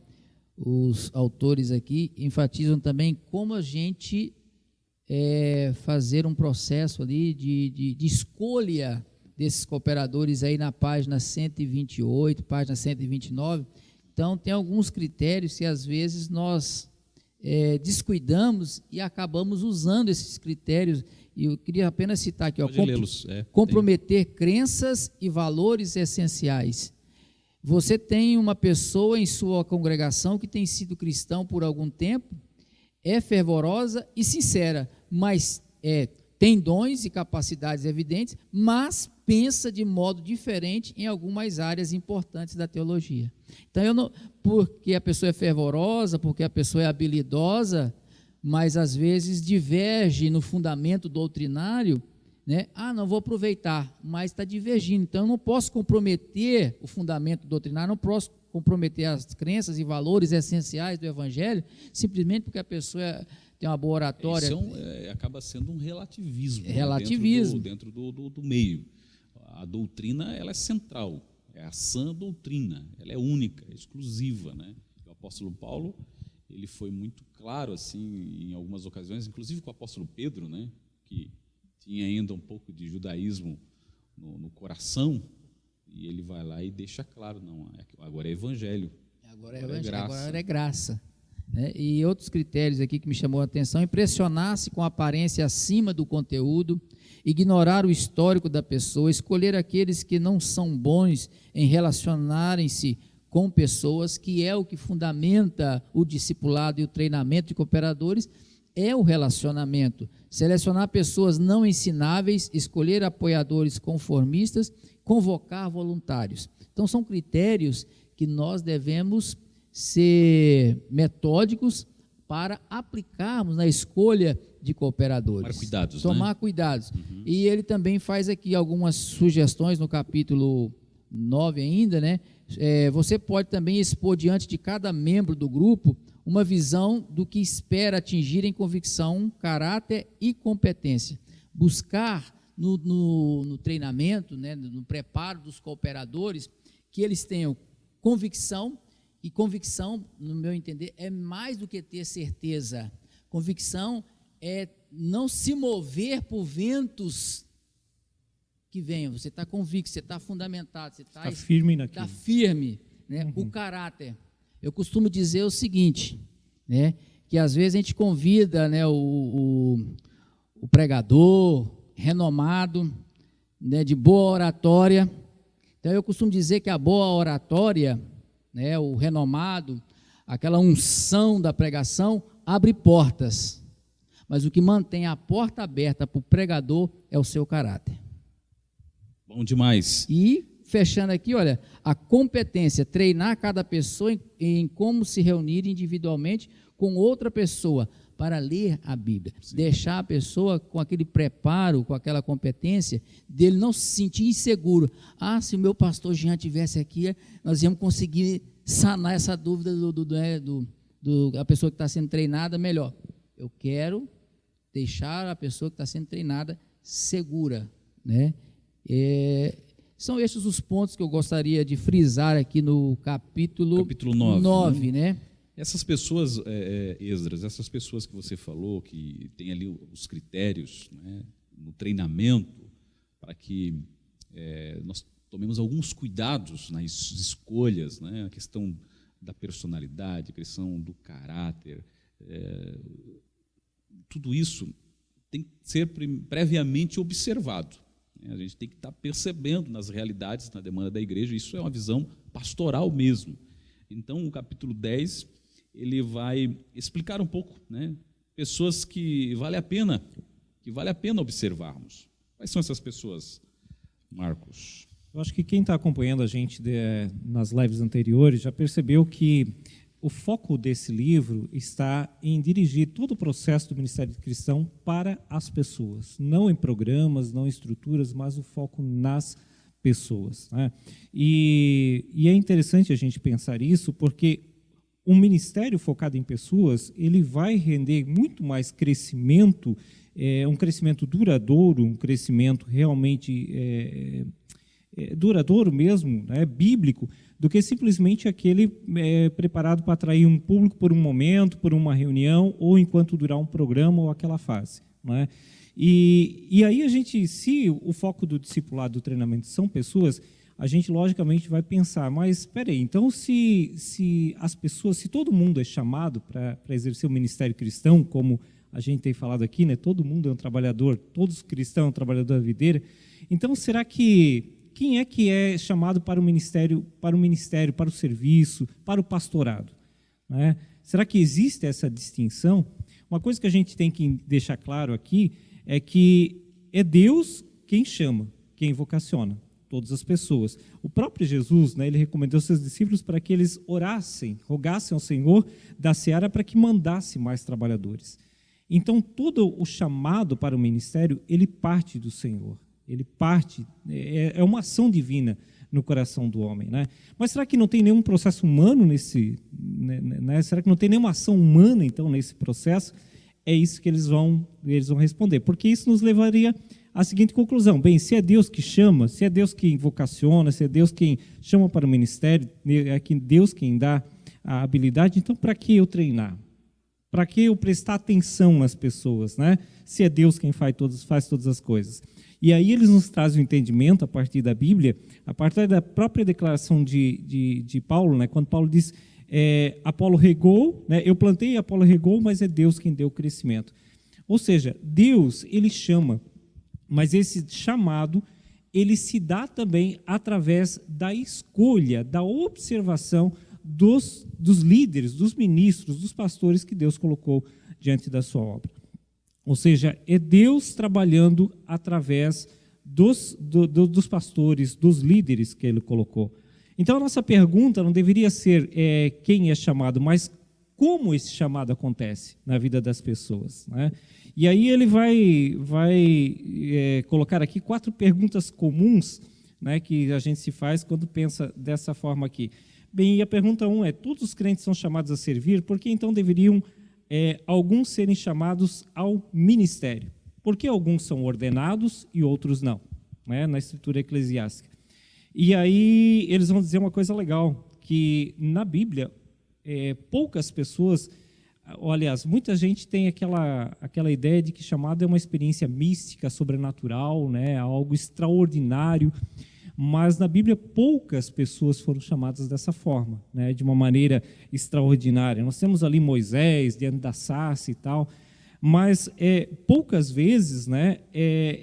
os autores aqui enfatizam também como a gente fazer um processo ali de escolha desses cooperadores aí na página 128, página 129. Então, tem alguns critérios que às vezes nós descuidamos e acabamos usando esses critérios. E eu queria apenas citar aqui, comprometer crenças e valores essenciais. Você tem uma pessoa em sua congregação que tem sido cristão por algum tempo é fervorosa e sincera, mas tem dons e capacidades evidentes, mas pensa de modo diferente em algumas áreas importantes da teologia. Então, porque a pessoa é fervorosa, porque a pessoa é habilidosa, mas às vezes diverge no fundamento doutrinário, né? Não vou aproveitar, mas está divergindo. Então, eu não posso comprometer o fundamento doutrinário, não posso comprometer as crenças e valores essenciais do Evangelho, simplesmente porque a pessoa tem uma boa oratória. Isso acaba sendo um relativismo. Relativismo. Dentro do meio. A doutrina, ela é central, é a sã doutrina, ela é única, é exclusiva, né? O apóstolo Paulo, ele foi muito claro, assim, em algumas ocasiões, inclusive com o apóstolo Pedro, né? Que tinha ainda um pouco de judaísmo no coração, e ele vai lá e deixa claro, não, agora é evangelho. Agora é graça. E outros critérios aqui que me chamou a atenção: impressionar-se com a aparência acima do conteúdo, ignorar o histórico da pessoa, escolher aqueles que não são bons em relacionarem-se com pessoas, que é o que fundamenta o discipulado e o treinamento de cooperadores, é o relacionamento. Selecionar pessoas não ensináveis, escolher apoiadores conformistas, convocar voluntários. Então, são critérios que nós devemos ser metódicos para aplicarmos na escolha de cooperadores. Tomar cuidados. Uhum. E ele também faz aqui algumas sugestões no capítulo 9 ainda, né? Você pode também expor diante de cada membro do grupo uma visão do que espera atingir em convicção, caráter e competência. Buscar no treinamento, né, no preparo dos cooperadores, que eles tenham convicção. E convicção, no meu entender, é mais do que ter certeza. Convicção é não se mover por ventos que venham. Você está convicto, você está fundamentado, você está firme naquilo. Está firme, né? Uhum. O caráter. Eu costumo dizer o seguinte, né? Que às vezes a gente convida, né, o pregador renomado, né, de boa oratória. Então eu costumo dizer que a boa oratória, né, o renomado, aquela unção da pregação, abre portas, mas o que mantém a porta aberta para o pregador é o seu caráter. Bom demais. E, fechando aqui, olha, a competência, treinar cada pessoa em como se reunir individualmente com outra pessoa para ler a Bíblia. Sim. Deixar a pessoa com aquele preparo, com aquela competência, dele não se sentir inseguro. Se o meu pastor Jean estivesse aqui, nós íamos conseguir sanar essa dúvida da pessoa que está sendo treinada melhor. Eu quero deixar a pessoa que está sendo treinada segura, né? São esses os pontos que eu gostaria de frisar aqui no capítulo 9, né? Essas pessoas, Esdras, essas pessoas que você falou, que tem ali os critérios, né, no treinamento, para que nós tomemos alguns cuidados nas escolhas, né, a questão da personalidade, a questão do caráter, tudo isso tem que ser previamente observado. A gente tem que estar percebendo nas realidades, na demanda da igreja, isso é uma visão pastoral mesmo. Então, o capítulo 10, ele vai explicar um pouco, né, pessoas que vale a pena observarmos. Quais são essas pessoas, Marcos? Eu acho que quem está acompanhando a gente nas lives anteriores já percebeu que o foco desse livro está em dirigir todo o processo do ministério cristão para as pessoas, não em programas, não em estruturas, mas o foco nas pessoas, né? E é interessante a gente pensar isso, porque um ministério focado em pessoas, ele vai render muito mais crescimento, um crescimento duradouro, um crescimento realmente duradouro mesmo, né, bíblico, do que simplesmente aquele preparado para atrair um público por um momento, por uma reunião, ou enquanto durar um programa ou aquela fase, né? E aí a gente, se o foco do discipulado, do treinamento são pessoas, a gente logicamente vai pensar, mas espera aí, então se as pessoas, se todo mundo é chamado para exercer o ministério cristão, como a gente tem falado aqui, né, todo mundo é um trabalhador, todos os cristãos são um trabalhador da videira, então será que quem é que é chamado para o ministério, para o serviço, para o pastorado, né? Será que existe essa distinção? Uma coisa que a gente tem que deixar claro aqui é que é Deus quem chama, quem vocaciona todas as pessoas. O próprio Jesus, né, ele recomendou aos seus discípulos para que eles orassem, rogassem ao Senhor da seara para que mandasse mais trabalhadores. Então, todo o chamado para o ministério, ele parte do Senhor. Ele parte, é uma ação divina no coração do homem, né? Mas será que não tem nenhum processo humano nesse, né? Será que não tem nenhuma ação humana, então, nesse processo? É isso que eles vão responder, porque isso nos levaria à seguinte conclusão: bem, se é Deus que chama, se é Deus quem vocaciona, se é Deus quem chama para o ministério, é Deus quem dá a habilidade, então para que eu treinar? Para que eu prestar atenção nas pessoas, né? Se é Deus quem faz todas as coisas. E aí eles nos trazem o entendimento, a partir da Bíblia, a partir da própria declaração de Paulo, né? Quando Paulo diz, Apolo regou, né? Eu plantei, Apolo regou, mas é Deus quem deu o crescimento. Ou seja, Deus, ele chama, mas esse chamado, ele se dá também através da escolha, da observação dos líderes, dos ministros, dos pastores que Deus colocou diante da sua obra. Ou seja, é Deus trabalhando através dos pastores, dos líderes que Ele colocou. Então, a nossa pergunta não deveria ser quem é chamado, mas como esse chamado acontece na vida das pessoas, né? E aí ele vai colocar aqui 4 perguntas comuns, né, que a gente se faz quando pensa dessa forma aqui. Bem, e a pergunta 1 é: todos os crentes são chamados a servir, por que então deveriam alguns serem chamados ao ministério? Por que alguns são ordenados e outros não? Né, na escritura eclesiástica. E aí eles vão dizer uma coisa legal, que na Bíblia, poucas pessoas, aliás, muita gente tem aquela ideia de que chamado é uma experiência mística, sobrenatural, né, algo extraordinário, mas na Bíblia poucas pessoas foram chamadas dessa forma, né, de uma maneira extraordinária. Nós temos ali Moisés, diante da sarça e tal, mas poucas vezes, né,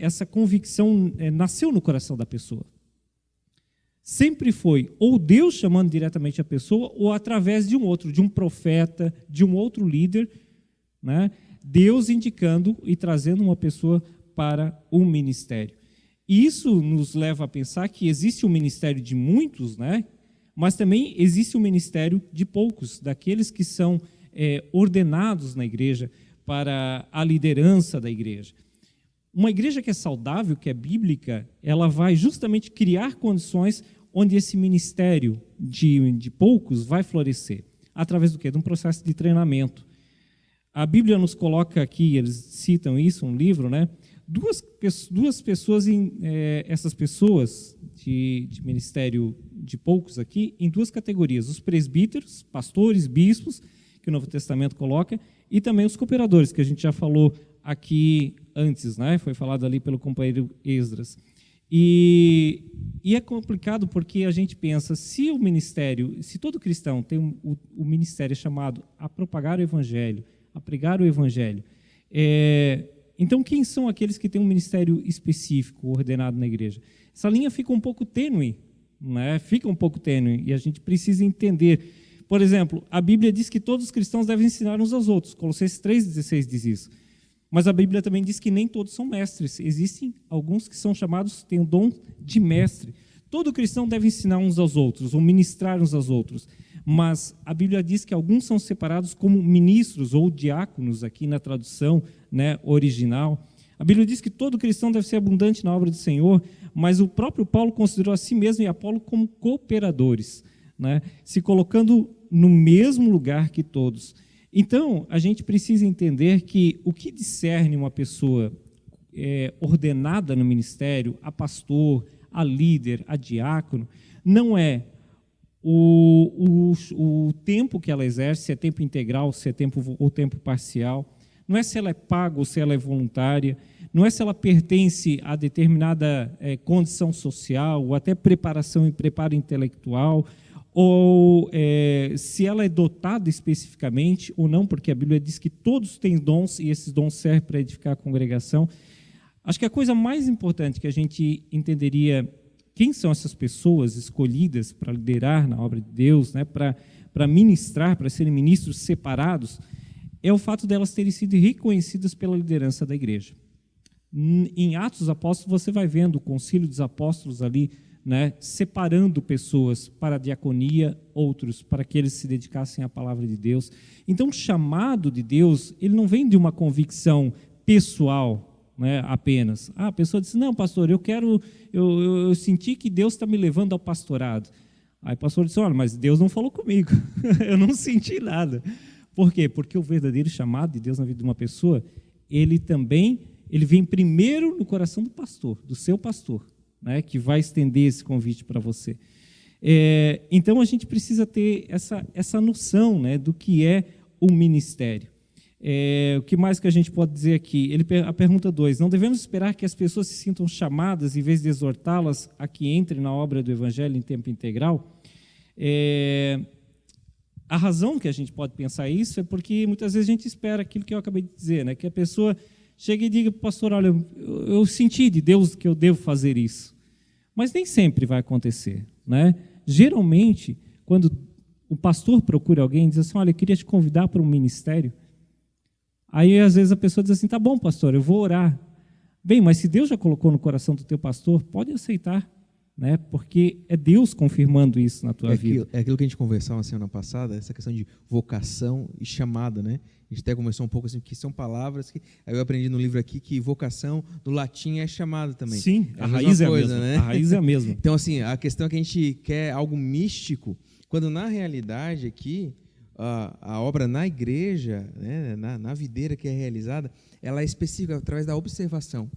essa convicção nasceu no coração da pessoa. Sempre foi ou Deus chamando diretamente a pessoa, ou através de um outro, de um profeta, de um outro líder, né, Deus indicando e trazendo uma pessoa para um ministério. E isso nos leva a pensar que existe um ministério de muitos, né, mas também existe um ministério de poucos, daqueles que são ordenados na igreja para a liderança da igreja. Uma igreja que é saudável, que é bíblica, ela vai justamente criar condições onde esse ministério de poucos vai florescer. Através do quê? De um processo de treinamento. A Bíblia nos coloca aqui, eles citam isso, um livro, né? Duas pessoas, essas pessoas de ministério de poucos aqui, em 2 categorias: os presbíteros, pastores, bispos, que o Novo Testamento coloca, e também os cooperadores, que a gente já falou aqui antes, né? Foi falado ali pelo companheiro Esdras. E é complicado porque a gente pensa, se o ministério, se todo cristão tem o ministério chamado a propagar o evangelho, a pregar o evangelho, então quem são aqueles que têm um ministério específico ordenado na igreja? Essa linha fica um pouco tênue, né? Fica um pouco tênue, e a gente precisa entender. Por exemplo, a Bíblia diz que todos os cristãos devem ensinar uns aos outros. Colossenses 3,16 diz isso. Mas a Bíblia também diz que nem todos são mestres. Existem alguns que são chamados, têm o dom de mestre. Todo cristão deve ensinar uns aos outros, ou ministrar uns aos outros. Mas a Bíblia diz que alguns são separados como ministros ou diáconos, aqui na tradução, né, original. A Bíblia diz que todo cristão deve ser abundante na obra do Senhor, mas o próprio Paulo considerou a si mesmo e Apolo como cooperadores, né, se colocando no mesmo lugar que todos. Então, a gente precisa entender que o que discerne uma pessoa ordenada no ministério, a pastor, a líder, a diácono, não é o tempo que ela exerce, se é tempo integral, se é tempo ou tempo parcial, não é se ela é paga ou se ela é voluntária, não é se ela pertence a determinada condição social, ou até preparação e preparo intelectual, ou se ela é dotada especificamente ou não, porque a Bíblia diz que todos têm dons e esses dons servem para edificar a congregação. Acho que a coisa mais importante que a gente entenderia quem são essas pessoas escolhidas para liderar na obra de Deus, né, para ministrar, para serem ministros separados, é o fato delas terem sido reconhecidas pela liderança da igreja. Em Atos dos Apóstolos, você vai vendo o concílio dos apóstolos ali, né, separando pessoas para a diaconia, outros para que eles se dedicassem à palavra de Deus. Então, o chamado de Deus, ele não vem de uma convicção pessoal, né, apenas. A pessoa diz, não, pastor, eu senti que Deus está me levando ao pastorado. Aí o pastor disse, olha, mas Deus não falou comigo, eu não senti nada. Por quê? Porque o verdadeiro chamado de Deus na vida de uma pessoa, ele vem primeiro no coração do pastor, do seu pastor, né, que vai estender esse convite para você. Então, a gente precisa ter essa noção, né, do que é o ministério. O que mais que a gente pode dizer aqui? A pergunta 2, não devemos esperar que as pessoas se sintam chamadas, em vez de exortá-las a que entrem na obra do Evangelho em tempo integral? A razão que a gente pode pensar isso é porque muitas vezes a gente espera aquilo que eu acabei de dizer, né, que a pessoa chegue e diga para o pastor, olha, eu senti de Deus que eu devo fazer isso. Mas nem sempre vai acontecer, né? Geralmente, quando o pastor procura alguém e diz assim, olha, eu queria te convidar para um ministério, aí às vezes a pessoa diz assim, tá bom, pastor, eu vou orar. Bem, mas se Deus já colocou no coração do teu pastor, pode aceitar, né? Porque é Deus confirmando isso na tua vida. É aquilo que a gente conversou na semana passada, essa questão de vocação e chamada, né? A gente até conversou um pouco assim, que são palavras que eu aprendi no livro aqui que vocação do latim é chamada também. Sim, é a raiz é a coisa, mesma. Né? A raiz é a mesma. Então, assim, a questão é que a gente quer algo místico, quando na realidade aqui a obra na igreja, né, na videira que é realizada, ela é específica através da observação.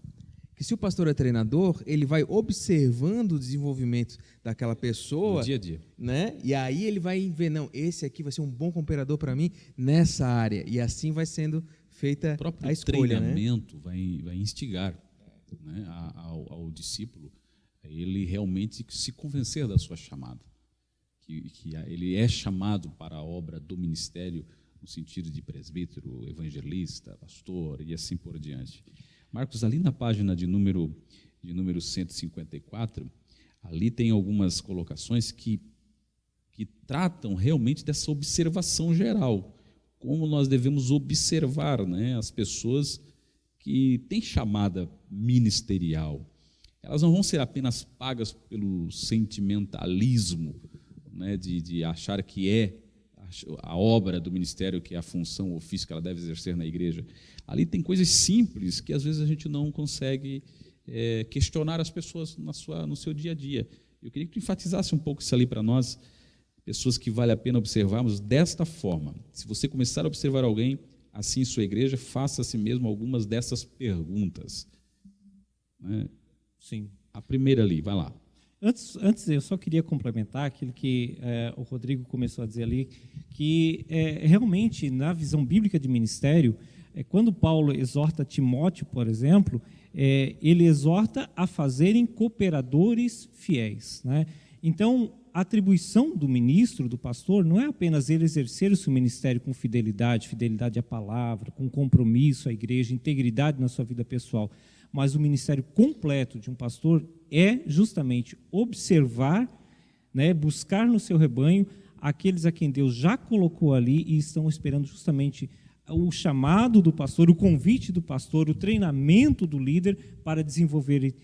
Que se o pastor é treinador, ele vai observando o desenvolvimento daquela pessoa, no dia a dia, né? E aí ele vai ver, não, esse aqui vai ser um bom cooperador para mim nessa área, e assim vai sendo feita a escolha, né? O treinamento vai instigar, né, ao discípulo ele realmente se convencer da sua chamada, que ele é chamado para a obra do ministério no sentido de presbítero, evangelista, pastor e assim por diante. Marcos, ali na página de número 154, ali tem algumas colocações que tratam realmente dessa observação geral, como nós devemos observar, né, as pessoas que têm chamada ministerial. Elas não vão ser apenas pagas pelo sentimentalismo, né, de achar que é a obra do ministério, que é a função, o ofício que ela deve exercer na igreja. Ali tem coisas simples que às vezes a gente não consegue questionar as pessoas no seu dia a dia. Eu queria que tu enfatizasse um pouco isso ali para nós, pessoas que vale a pena observarmos desta forma. Se você começar a observar alguém assim em sua igreja, faça a si mesmo algumas dessas perguntas. Né? Sim. A primeira ali, vai lá. Antes eu só queria complementar aquilo que o Rodrigo começou a dizer ali, que realmente, na visão bíblica de ministério, quando Paulo exorta Timóteo, por exemplo, ele exorta a fazerem cooperadores fiéis, né? Então, a atribuição do ministro, do pastor, não é apenas ele exercer o seu ministério com fidelidade à palavra, com compromisso à igreja, integridade na sua vida pessoal, mas o ministério completo de um pastor é justamente observar, né, buscar no seu rebanho aqueles a quem Deus já colocou ali e estão esperando justamente o chamado do pastor, o convite do pastor, o treinamento do líder para desenvolver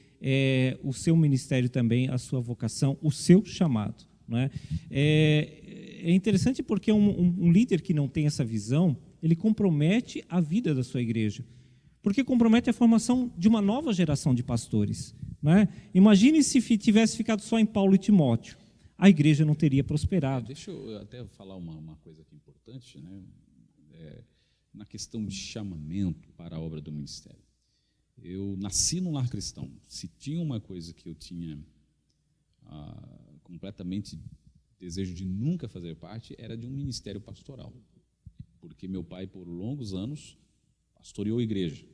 o seu ministério também, a sua vocação, o seu chamado. Né? É interessante porque um líder que não tem essa visão, ele compromete a vida da sua igreja, porque compromete a formação de uma nova geração de pastores. Né? Imagine se tivesse ficado só em Paulo e Timóteo, a igreja não teria prosperado. Deixa eu até falar uma coisa aqui importante, né? Na questão de chamamento para a obra do ministério. Eu nasci num lar cristão. Se tinha uma coisa que eu tinha completamente desejo de nunca fazer parte, era de um ministério pastoral. Porque meu pai, por longos anos, pastoreou a igreja.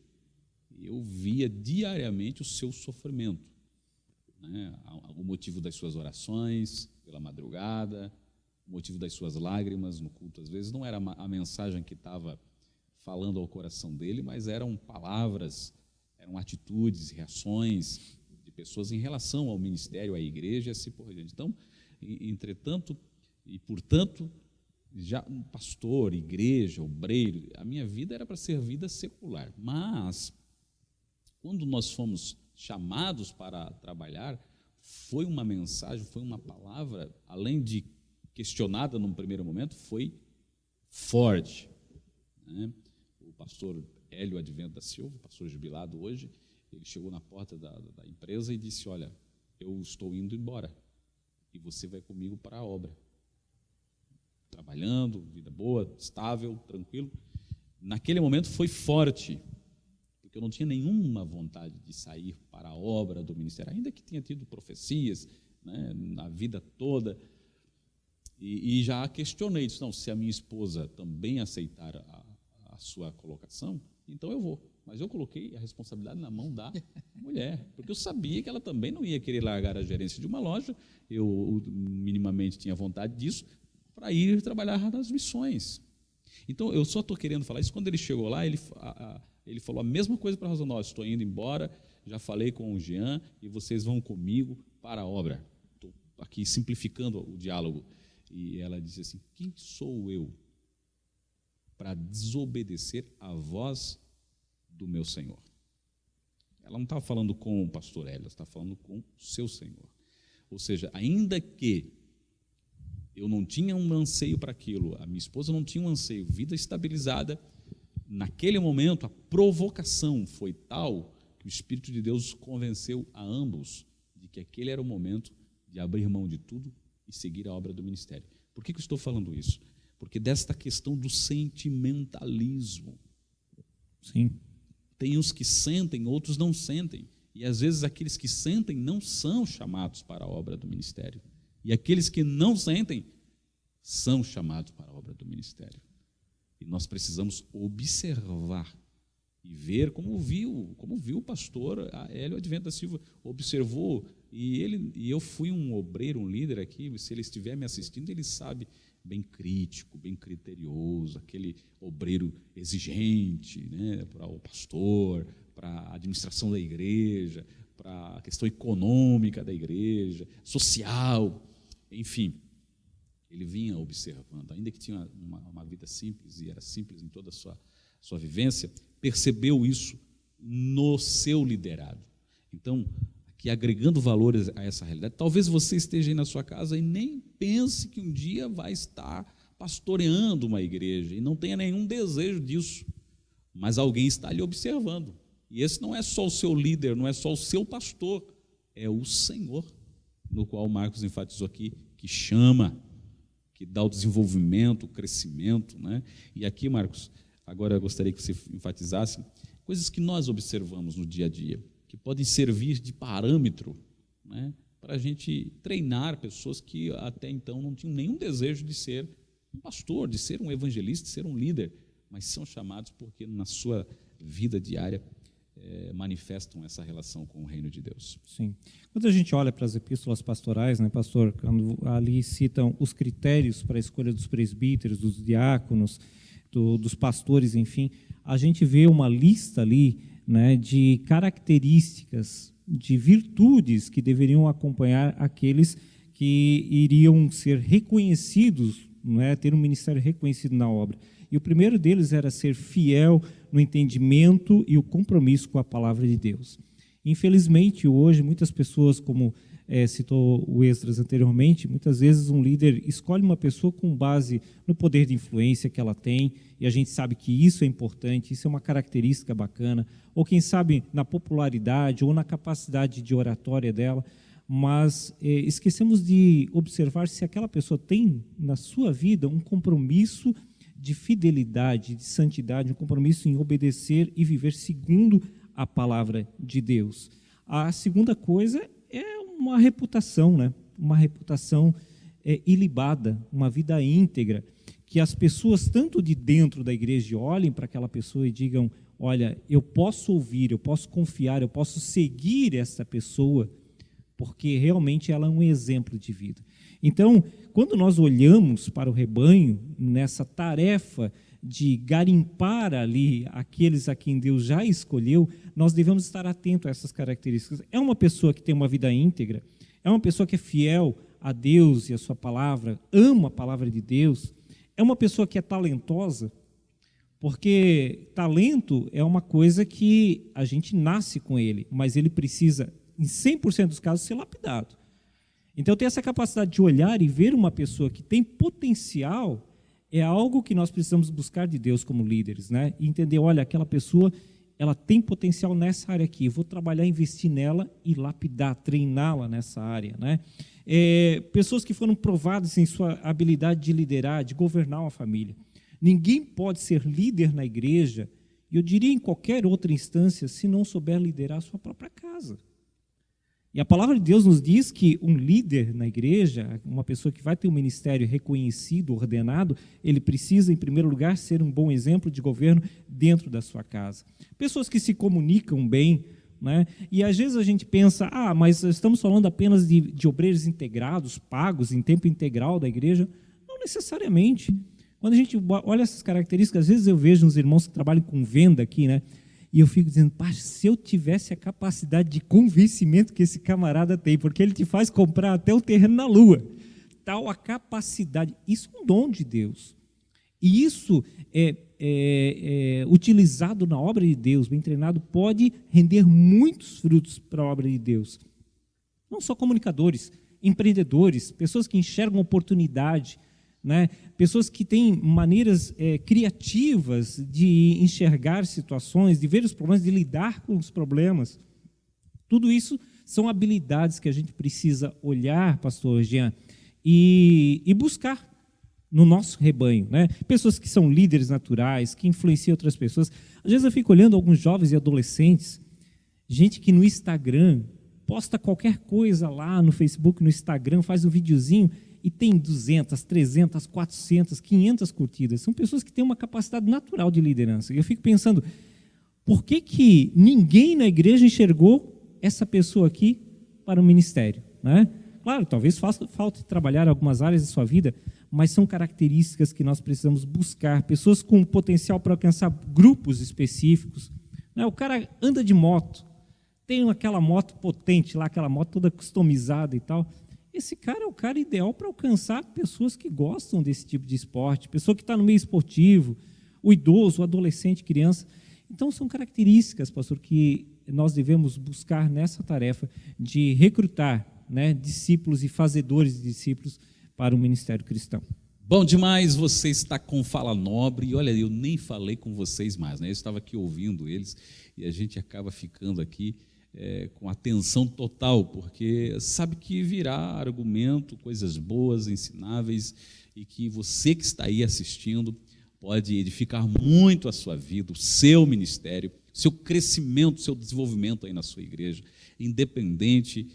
E eu via diariamente o seu sofrimento, né? O motivo das suas orações pela madrugada, o motivo das suas lágrimas no culto. Às vezes não era a mensagem que estava falando ao coração dele, mas eram palavras, eram atitudes, reações de pessoas em relação ao ministério, à igreja e assim por diante. Então, entretanto e portanto, já um pastor, igreja, obreiro, a minha vida era para ser vida secular. Mas, quando nós fomos chamados para trabalhar, foi uma mensagem, foi uma palavra, além de questionada num primeiro momento, foi forte, né? O pastor Hélio Advento da Silva, pastor jubilado hoje, ele chegou na porta da empresa e disse: olha, eu estou indo embora e você vai comigo para a obra. Trabalhando, vida boa, estável, tranquilo. Naquele momento foi forte, porque eu não tinha nenhuma vontade de sair para a obra do ministério, ainda que tinha tido profecias, né, na vida toda, e já questionei, disse: não, se a minha esposa também aceitar a sua colocação, então eu vou. Mas eu coloquei a responsabilidade na mão da mulher, porque eu sabia que ela também não ia querer largar a gerência de uma loja, eu minimamente tinha vontade disso, para ir trabalhar nas missões. Então, eu só estou querendo falar isso. Quando ele chegou lá, ele falou a mesma coisa para a Rosanova: estou indo embora, já falei com o Jean, e vocês vão comigo para a obra. Estou aqui simplificando o diálogo. E ela disse assim: quem sou eu para desobedecer à voz do meu Senhor? Ela não estava falando com o pastor Hélio, ela estava falando com o seu Senhor. Ou seja, ainda que eu não tinha um anseio para aquilo, a minha esposa não tinha um anseio, vida estabilizada, naquele momento a provocação foi tal que o Espírito de Deus convenceu a ambos de que aquele era o momento de abrir mão de tudo e seguir a obra do ministério. Por que eu estou falando isso? Porque desta questão do sentimentalismo. Sim. Tem uns que sentem, outros não sentem, e às vezes aqueles que sentem não são chamados para a obra do ministério. E aqueles que não sentem são chamados para a obra do ministério. E nós precisamos observar e ver como viu o pastor Hélio Advento da Silva observou. E eu fui um obreiro, um líder aqui, se ele estiver me assistindo, ele sabe, bem crítico, bem criterioso, aquele obreiro exigente, né, para o pastor, para a administração da igreja, para a questão econômica da igreja, social. Enfim, ele vinha observando, ainda que tinha uma vida simples, e era simples em toda a sua vivência, percebeu isso no seu liderado. Então, aqui agregando valores a essa realidade, talvez você esteja aí na sua casa e nem pense que um dia vai estar pastoreando uma igreja, e não tenha nenhum desejo disso, mas alguém está lhe observando, e esse não é só o seu líder, não é só o seu pastor, é o Senhor, no qual o Marcos enfatizou aqui, que chama, que dá o desenvolvimento, o crescimento, né? E aqui, Marcos, agora eu gostaria que você enfatizasse coisas que nós observamos no dia a dia, que podem servir de parâmetro, né, para a gente treinar pessoas que até então não tinham nenhum desejo de ser um pastor, de ser um evangelista, de ser um líder, mas são chamados porque na sua vida diária manifestam essa relação com o reino de Deus. Sim. Quando a gente olha para as epístolas pastorais, né, pastor, quando ali citam os critérios para a escolha dos presbíteros, dos diáconos, dos pastores, enfim, a gente vê uma lista ali, né, de características, de virtudes que deveriam acompanhar aqueles que iriam ser reconhecidos, né, ter um ministério reconhecido na obra. E o primeiro deles era ser fiel no entendimento e o compromisso com a palavra de Deus. Infelizmente, hoje, muitas pessoas, como citou o Esdras anteriormente, muitas vezes um líder escolhe uma pessoa com base no poder de influência que ela tem, e a gente sabe que isso é importante, isso é uma característica bacana, ou quem sabe na popularidade ou na capacidade de oratória dela, mas esquecemos de observar se aquela pessoa tem na sua vida um compromisso de fidelidade, de santidade, um compromisso em obedecer e viver segundo a palavra de Deus. A segunda coisa é uma reputação, né? Uma reputação ilibada, uma vida íntegra, que as pessoas, tanto de dentro da igreja, olhem para aquela pessoa e digam: olha, eu posso ouvir, eu posso confiar, eu posso seguir essa pessoa, porque realmente ela é um exemplo de vida. Então, quando nós olhamos para o rebanho, nessa tarefa de garimpar ali aqueles a quem Deus já escolheu, nós devemos estar atentos a essas características. É uma pessoa que tem uma vida íntegra, é uma pessoa que é fiel a Deus e a sua palavra, ama a palavra de Deus, é uma pessoa que é talentosa, porque talento é uma coisa que a gente nasce com ele, mas ele precisa, em 100% dos casos, ser lapidado. Então, ter essa capacidade de olhar e ver uma pessoa que tem potencial é algo que nós precisamos buscar de Deus como líderes, né? E entender, olha, aquela pessoa, ela tem potencial nessa área aqui, eu vou trabalhar, investir nela e lapidar, treiná-la nessa área, né? Pessoas que foram provadas em sua habilidade de liderar, de governar uma família. Ninguém pode ser líder na igreja, e eu diria em qualquer outra instância, se não souber liderar a sua própria casa. E a palavra de Deus nos diz que um líder na igreja, uma pessoa que vai ter um ministério reconhecido, ordenado, ele precisa, em primeiro lugar, ser um bom exemplo de governo dentro da sua casa. Pessoas que se comunicam bem, né? E às vezes a gente pensa, mas estamos falando apenas de obreiros integrados, pagos em tempo integral da igreja. Não necessariamente. Quando a gente olha essas características, às vezes eu vejo uns irmãos que trabalham com venda aqui, né? E eu fico dizendo, se eu tivesse a capacidade de convencimento que esse camarada tem, porque ele te faz comprar até o terreno na lua, tal a capacidade, isso é um dom de Deus. E isso utilizado na obra de Deus, bem treinado, pode render muitos frutos para a obra de Deus. Não só comunicadores, empreendedores, pessoas que enxergam oportunidade, né? Pessoas que têm maneiras criativas de enxergar situações, de ver os problemas, de lidar com os problemas. Tudo isso são habilidades que a gente precisa olhar, pastor Jean, e buscar no nosso rebanho, né? Pessoas que são líderes naturais, que influenciam outras pessoas. Às vezes eu fico olhando alguns jovens e adolescentes, gente que no Instagram posta qualquer coisa lá no Facebook, no Instagram, faz um videozinho e tem 200, 300, 400, 500 curtidas. São pessoas que têm uma capacidade natural de liderança. E eu fico pensando, por que ninguém na igreja enxergou essa pessoa aqui para o ministério, né? Claro, talvez falte trabalhar algumas áreas da sua vida, mas são características que nós precisamos buscar. Pessoas com potencial para alcançar grupos específicos, né? O cara anda de moto, tem aquela moto potente lá, aquela moto toda customizada e tal. Esse cara é o cara ideal para alcançar pessoas que gostam desse tipo de esporte, pessoa que está no meio esportivo, o idoso, o adolescente, criança. Então, são características, pastor, que nós devemos buscar nessa tarefa de recrutar, né, discípulos e fazedores de discípulos para o ministério cristão. Bom demais, você está com Fala Nobre, e olha, eu nem falei com vocês mais, né? Eu estava aqui ouvindo eles, e a gente acaba ficando aqui com atenção total, porque sabe que virá argumento, coisas boas, ensináveis, e que você que está aí assistindo pode edificar muito a sua vida, o seu ministério, seu crescimento, seu desenvolvimento aí na sua igreja, independente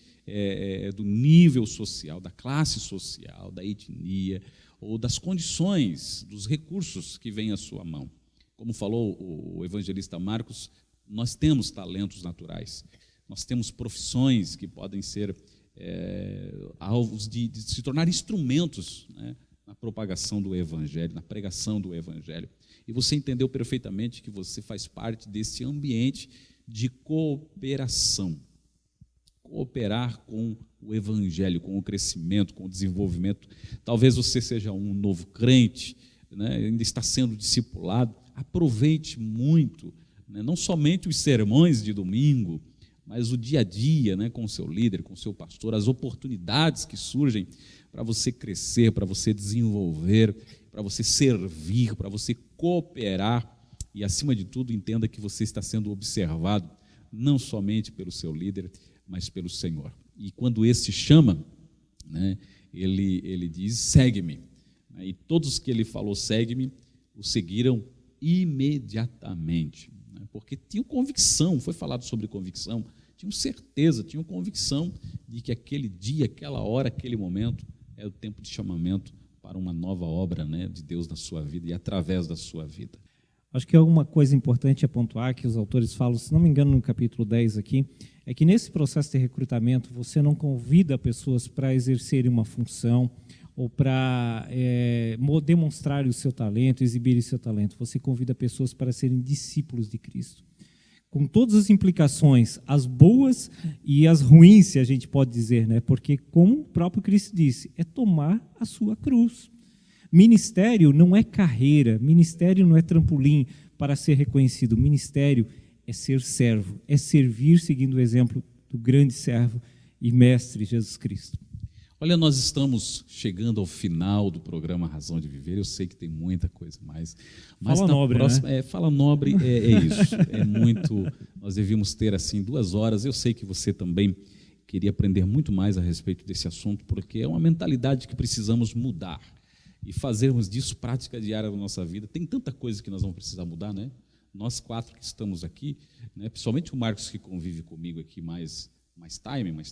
do nível social, da classe social, da etnia, ou das condições, dos recursos que vêm à sua mão. Como falou o evangelista Marcos, nós temos talentos naturais. Nós temos profissões que podem ser alvos de se tornar instrumentos, né, na propagação do Evangelho, na pregação do Evangelho. E você entendeu perfeitamente que você faz parte desse ambiente de cooperação. Cooperar com o Evangelho, com o crescimento, com o desenvolvimento. Talvez você seja um novo crente, né, ainda está sendo discipulado. Aproveite muito, né, não somente os sermões de domingo, mas o dia a dia, né, com o seu líder, com o seu pastor, as oportunidades que surgem para você crescer, para você desenvolver, para você servir, para você cooperar e, acima de tudo, entenda que você está sendo observado não somente pelo seu líder, mas pelo Senhor. E quando esse chama, né, ele diz, segue-me. E todos que ele falou, segue-me, o seguiram imediatamente, né, porque tinham convicção, foi falado sobre convicção, tinham certeza, tinham convicção de que aquele dia, aquela hora, aquele momento é o tempo de chamamento para uma nova obra, né, de Deus na sua vida e através da sua vida. Acho que alguma coisa importante a pontuar que os autores falam, se não me engano, no capítulo 10 aqui, é que nesse processo de recrutamento você não convida pessoas para exercerem uma função ou para demonstrar o seu talento, exibir o seu talento. Você convida pessoas para serem discípulos de Cristo. Com todas as implicações, as boas e as ruins, se a gente pode dizer, né? Porque, como o próprio Cristo disse, é tomar a sua cruz. Ministério não é carreira, ministério não é trampolim para ser reconhecido. Ministério é ser servo, é servir seguindo o exemplo do grande servo e mestre Jesus Cristo. Olha, nós estamos chegando ao final do programa Razão de Viver. Eu sei que tem muita coisa mais. Mas Fala nobre, próxima, né? Fala nobre é isso. É muito. Nós devíamos ter assim 2 horas. Eu sei que você também queria aprender muito mais a respeito desse assunto, porque é uma mentalidade que precisamos mudar e fazermos disso prática diária da nossa vida. Tem tanta coisa que nós vamos precisar mudar, né? Nós 4 que estamos aqui, né? Principalmente o Marcos que convive comigo aqui mais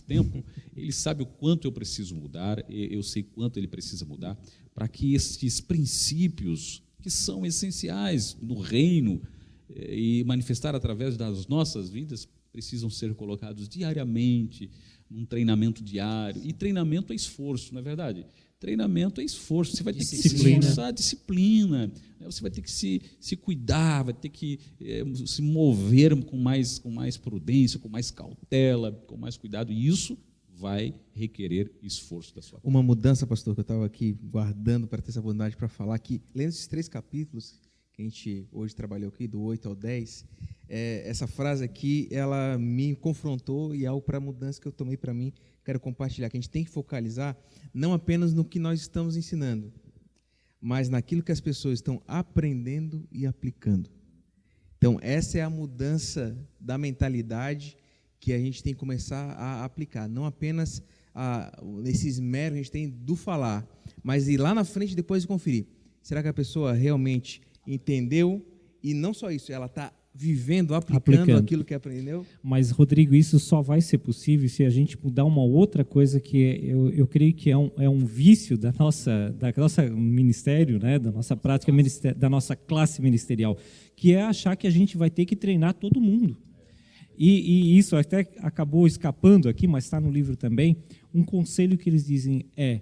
tempo, ele sabe o quanto eu preciso mudar, eu sei quanto ele precisa mudar, para que esses princípios que são essenciais no reino e manifestar através das nossas vidas, precisam ser colocados diariamente, num treinamento diário. E treinamento é esforço, não é verdade? Treinamento é esforço, você vai ter que se esforçar, disciplina, né? Você vai ter que se cuidar, vai ter que se mover com mais prudência, com mais cautela, com mais cuidado, e isso vai requerer esforço da sua parte. Uma mudança, pastor, que eu estava aqui guardando para ter essa oportunidade para falar, que lendo esses 3 capítulos que a gente hoje trabalhou aqui, do 8 ao 10, essa frase aqui, ela me confrontou e é algo para a mudança que eu tomei para mim, quero compartilhar, que a gente tem que focalizar não apenas no que nós estamos ensinando, mas naquilo que as pessoas estão aprendendo e aplicando. Então, essa é a mudança da mentalidade que a gente tem que começar a aplicar, não apenas nesses meros que a gente tem do falar, mas ir lá na frente depois de conferir. Será que a pessoa realmente entendeu? E não só isso, ela está vivendo, aplicando aquilo que aprendeu? Mas, Rodrigo, isso só vai ser possível se a gente mudar uma outra coisa que eu creio que é um vício da nossa ministério, né, da nossa prática, da nossa classe ministerial, que é achar que a gente vai ter que treinar todo mundo. E isso até acabou escapando aqui, mas está no livro também. Um conselho que eles dizem é: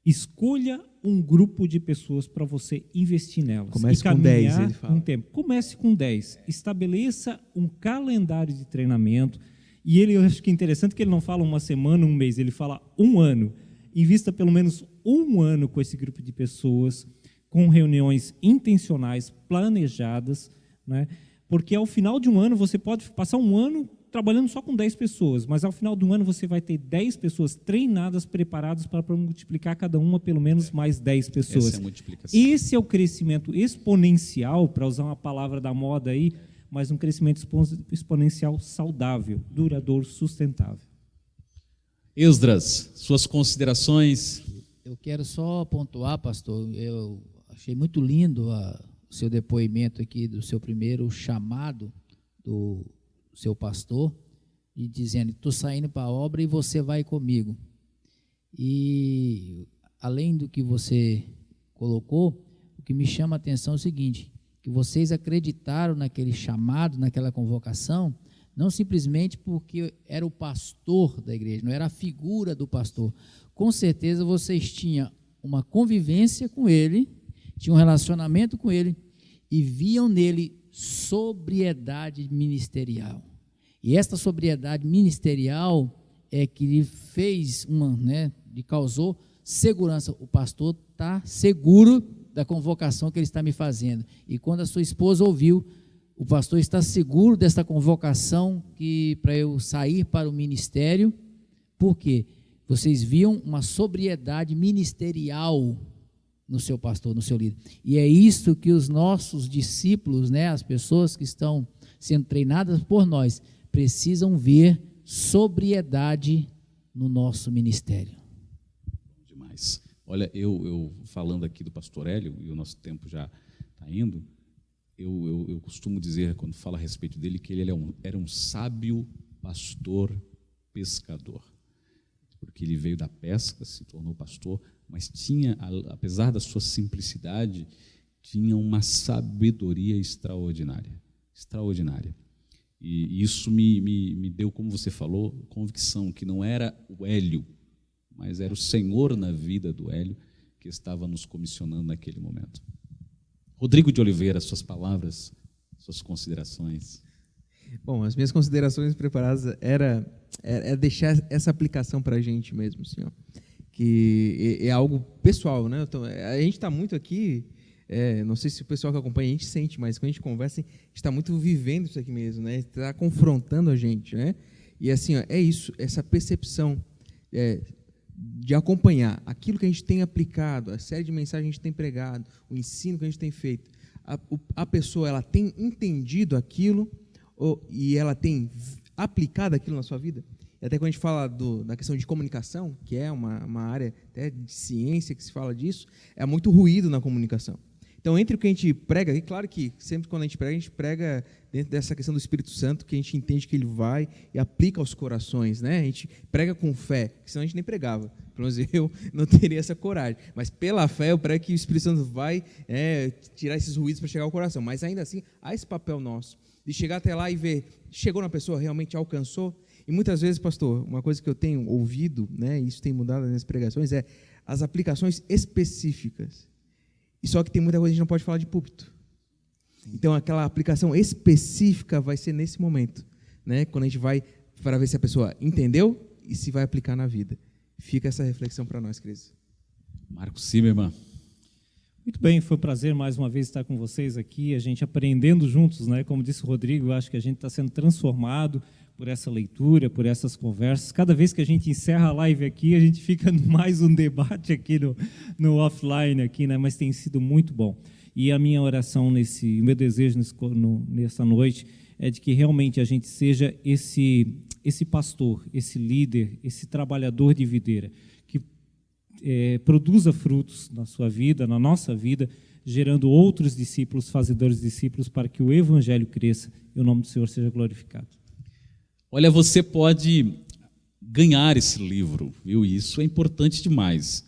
escolha um grupo de pessoas para você investir nelas. Comece com 10, ele fala. Um tempo. Comece com 10. Estabeleça um calendário de treinamento. E eu acho que é interessante que ele não fala 1 semana, 1 mês, ele fala 1 ano. Invista pelo menos 1 ano com esse grupo de pessoas, com reuniões intencionais, planejadas, né? Porque ao final de 1 ano, você pode passar 1 ano trabalhando só com 10 pessoas, mas ao final do ano você vai ter 10 pessoas treinadas, preparadas para multiplicar cada uma pelo menos mais 10 pessoas. Essa é a multiplicação. Esse é o crescimento exponencial, para usar uma palavra da moda aí, mas um crescimento exponencial saudável, duradouro, sustentável. Esdras, suas considerações? Eu quero só pontuar, pastor, eu achei muito lindo o seu depoimento aqui do seu primeiro chamado do seu pastor, e dizendo: estou saindo para a obra e você vai comigo. E além do que você colocou, o que me chama a atenção é o seguinte: que vocês acreditaram naquele chamado, naquela convocação, não simplesmente porque era o pastor da igreja, não era a figura do pastor. Com certeza vocês tinham uma convivência com ele, tinham um relacionamento com ele e viam nele sobriedade ministerial. E esta sobriedade ministerial é que lhe fez lhe causou segurança. O pastor está seguro da convocação que ele está me fazendo. E quando a sua esposa ouviu, o pastor está seguro desta convocação para eu sair para o ministério. Por quê? Vocês viam uma sobriedade ministerial no seu pastor, no seu líder. E é isso que os nossos discípulos, as pessoas que estão sendo treinadas por nós, precisam ver sobriedade no nosso ministério. Demais. Olha, eu falando aqui do pastor Hélio, e o nosso tempo já está indo, eu costumo dizer, quando falo a respeito dele, que ele era um sábio pastor pescador, porque ele veio da pesca, se tornou pastor, mas tinha, apesar da sua simplicidade, tinha uma sabedoria extraordinária. E isso me deu, como você falou, convicção que não era o Hélio, mas era o Senhor na vida do Hélio que estava nos comissionando naquele momento. Rodrigo de Oliveira, suas palavras, suas considerações. Bom, as minhas considerações preparadas era deixar essa aplicação para a gente mesmo, assim, ó, que é algo pessoal, né? Então, a gente está muito aqui, não sei se o pessoal que acompanha a gente sente, mas quando a gente conversa, a gente está muito vivendo isso aqui mesmo, né? Está confrontando a gente, né? E assim, ó, é isso, essa percepção de acompanhar aquilo que a gente tem aplicado, a série de mensagens que a gente tem pregado, o ensino que a gente tem feito. A pessoa ela tem entendido aquilo e ela tem aplicado aquilo na sua vida. E até quando a gente fala da questão de comunicação, que é uma área até de ciência que se fala disso, é muito ruído na comunicação. Então, entre o que a gente prega, e claro que sempre quando a gente prega dentro dessa questão do Espírito Santo, que a gente entende que ele vai e aplica aos corações, né? A gente prega com fé, senão a gente nem pregava. Pelo menos eu não teria essa coragem. Mas pela fé eu prego que o Espírito Santo vai tirar esses ruídos para chegar ao coração. Mas ainda assim, há esse papel nosso, de chegar até lá e ver, chegou na pessoa, realmente alcançou. E muitas vezes, pastor, uma coisa que eu tenho ouvido, né, e isso tem mudado nas minhas pregações, é as aplicações específicas. E só que tem muita coisa que a gente não pode falar de púlpito. Então, aquela aplicação específica vai ser nesse momento, né? Quando a gente vai para ver se a pessoa entendeu e se vai aplicar na vida. Fica essa reflexão para nós, Cris. Marcos Zimmermann. Muito bem, foi um prazer mais uma vez estar com vocês aqui, a gente aprendendo juntos, né? Como disse o Rodrigo, eu acho que a gente está sendo transformado por essa leitura, por essas conversas. Cada vez que a gente encerra a live aqui, a gente fica mais um debate aqui no offline, aqui, né? Mas tem sido muito bom. E a minha oração, o meu desejo nessa noite, é de que realmente a gente seja esse pastor, esse líder, esse trabalhador de videira, que produza frutos na sua vida, na nossa vida, gerando outros discípulos, fazedores de discípulos, para que o Evangelho cresça e o nome do Senhor seja glorificado. Olha, você pode ganhar esse livro, viu? E isso é importante demais.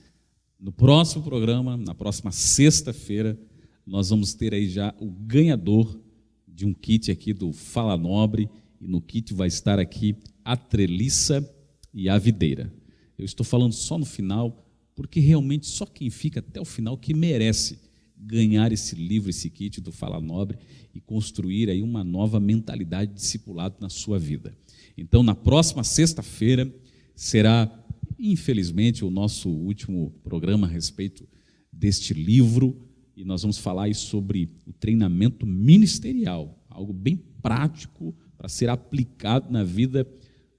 No próximo programa, na próxima sexta-feira, nós vamos ter aí já o ganhador de um kit aqui do Fala Nobre, e no kit vai estar aqui a treliça e a videira. Eu estou falando só no final, porque realmente só quem fica até o final que merece ganhar esse livro, esse kit do Fala Nobre e construir aí uma nova mentalidade de discipulado na sua vida. Então, na próxima sexta-feira será, infelizmente, o nosso último programa a respeito deste livro, e nós vamos falar aí sobre o treinamento ministerial, algo bem prático para ser aplicado na vida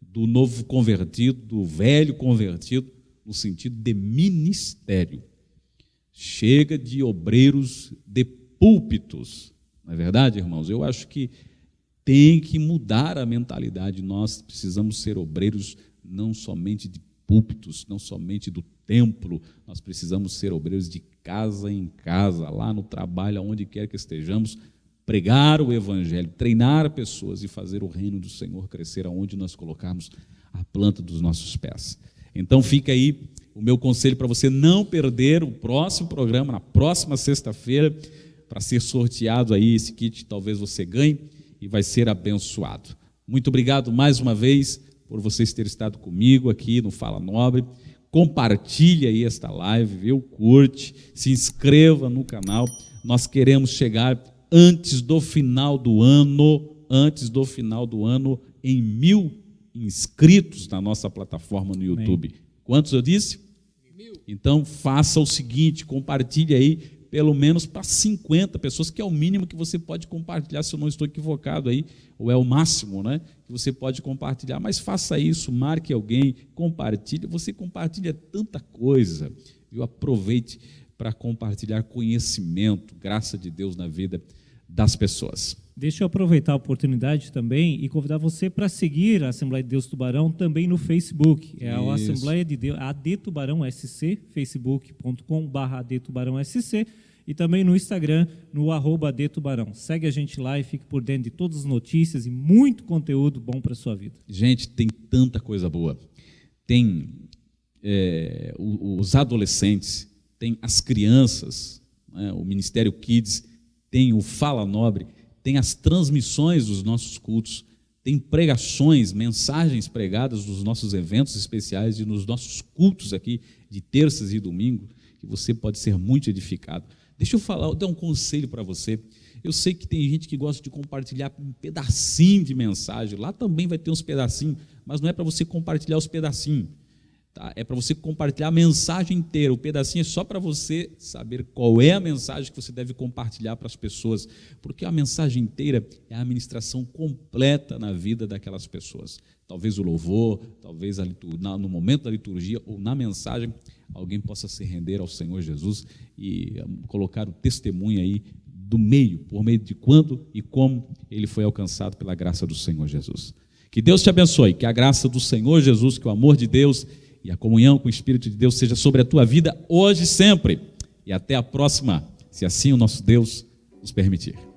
do novo convertido, do velho convertido, no sentido de ministério. Chega de obreiros de púlpitos, não é verdade, irmãos? Eu acho que tem que mudar a mentalidade. Nós precisamos ser obreiros não somente de púlpitos, não somente do templo, nós precisamos ser obreiros de casa em casa, lá no trabalho, aonde quer que estejamos, pregar o Evangelho, treinar pessoas e fazer o reino do Senhor crescer aonde nós colocarmos a planta dos nossos pés. Então fica aí o meu conselho para você não perder o próximo programa, na próxima sexta-feira, para ser sorteado aí esse kit, talvez você ganhe e vai ser abençoado. Muito obrigado mais uma vez por vocês terem estado comigo aqui no Fala Nobre. Compartilhe aí esta live, viu? Curte, se inscreva no canal. Nós queremos chegar antes do final do ano, em 1000 inscritos na nossa plataforma no YouTube. Amém. Quantos eu disse? 1000. Então faça o seguinte, compartilhe aí pelo menos para 50 pessoas, que é o mínimo que você pode compartilhar, se eu não estou equivocado aí, ou é o máximo, né, que você pode compartilhar, mas faça isso, marque alguém, compartilhe, você compartilha tanta coisa, viu? Aproveite para compartilhar conhecimento, graça de Deus na vida das pessoas. Deixa eu aproveitar a oportunidade também e convidar você para seguir a Assembleia de Deus Tubarão também no Facebook. É a Assembleia de Deus, AD Tubarão SC, facebook.com/AD Tubarão SC, e também no Instagram, no @AD Tubarão. Segue a gente lá e fique por dentro de todas as notícias e muito conteúdo bom para a sua vida. Gente, tem tanta coisa boa. Tem os adolescentes, tem as crianças, né, o Ministério Kids, tem o Fala Nobre, tem as transmissões dos nossos cultos, tem pregações, mensagens pregadas nos nossos eventos especiais e nos nossos cultos aqui de terças e domingo, que você pode ser muito edificado. Deixa eu dar um conselho para você. Eu sei que tem gente que gosta de compartilhar um pedacinho de mensagem, lá também vai ter uns pedacinhos, mas não é para você compartilhar os pedacinhos. tá? É para você compartilhar a mensagem inteira. O pedacinho é só para você saber qual é a mensagem que você deve compartilhar para as pessoas, porque a mensagem inteira é a ministração completa na vida daquelas pessoas. Talvez o louvor, talvez no momento da liturgia ou na mensagem, alguém possa se render ao Senhor Jesus e colocar o testemunho aí do meio, por meio de quando e como ele foi alcançado pela graça do Senhor Jesus. Que Deus te abençoe, que a graça do Senhor Jesus, que o amor de Deus e a comunhão com o Espírito de Deus seja sobre a tua vida hoje e sempre. E até a próxima, se assim o nosso Deus nos permitir.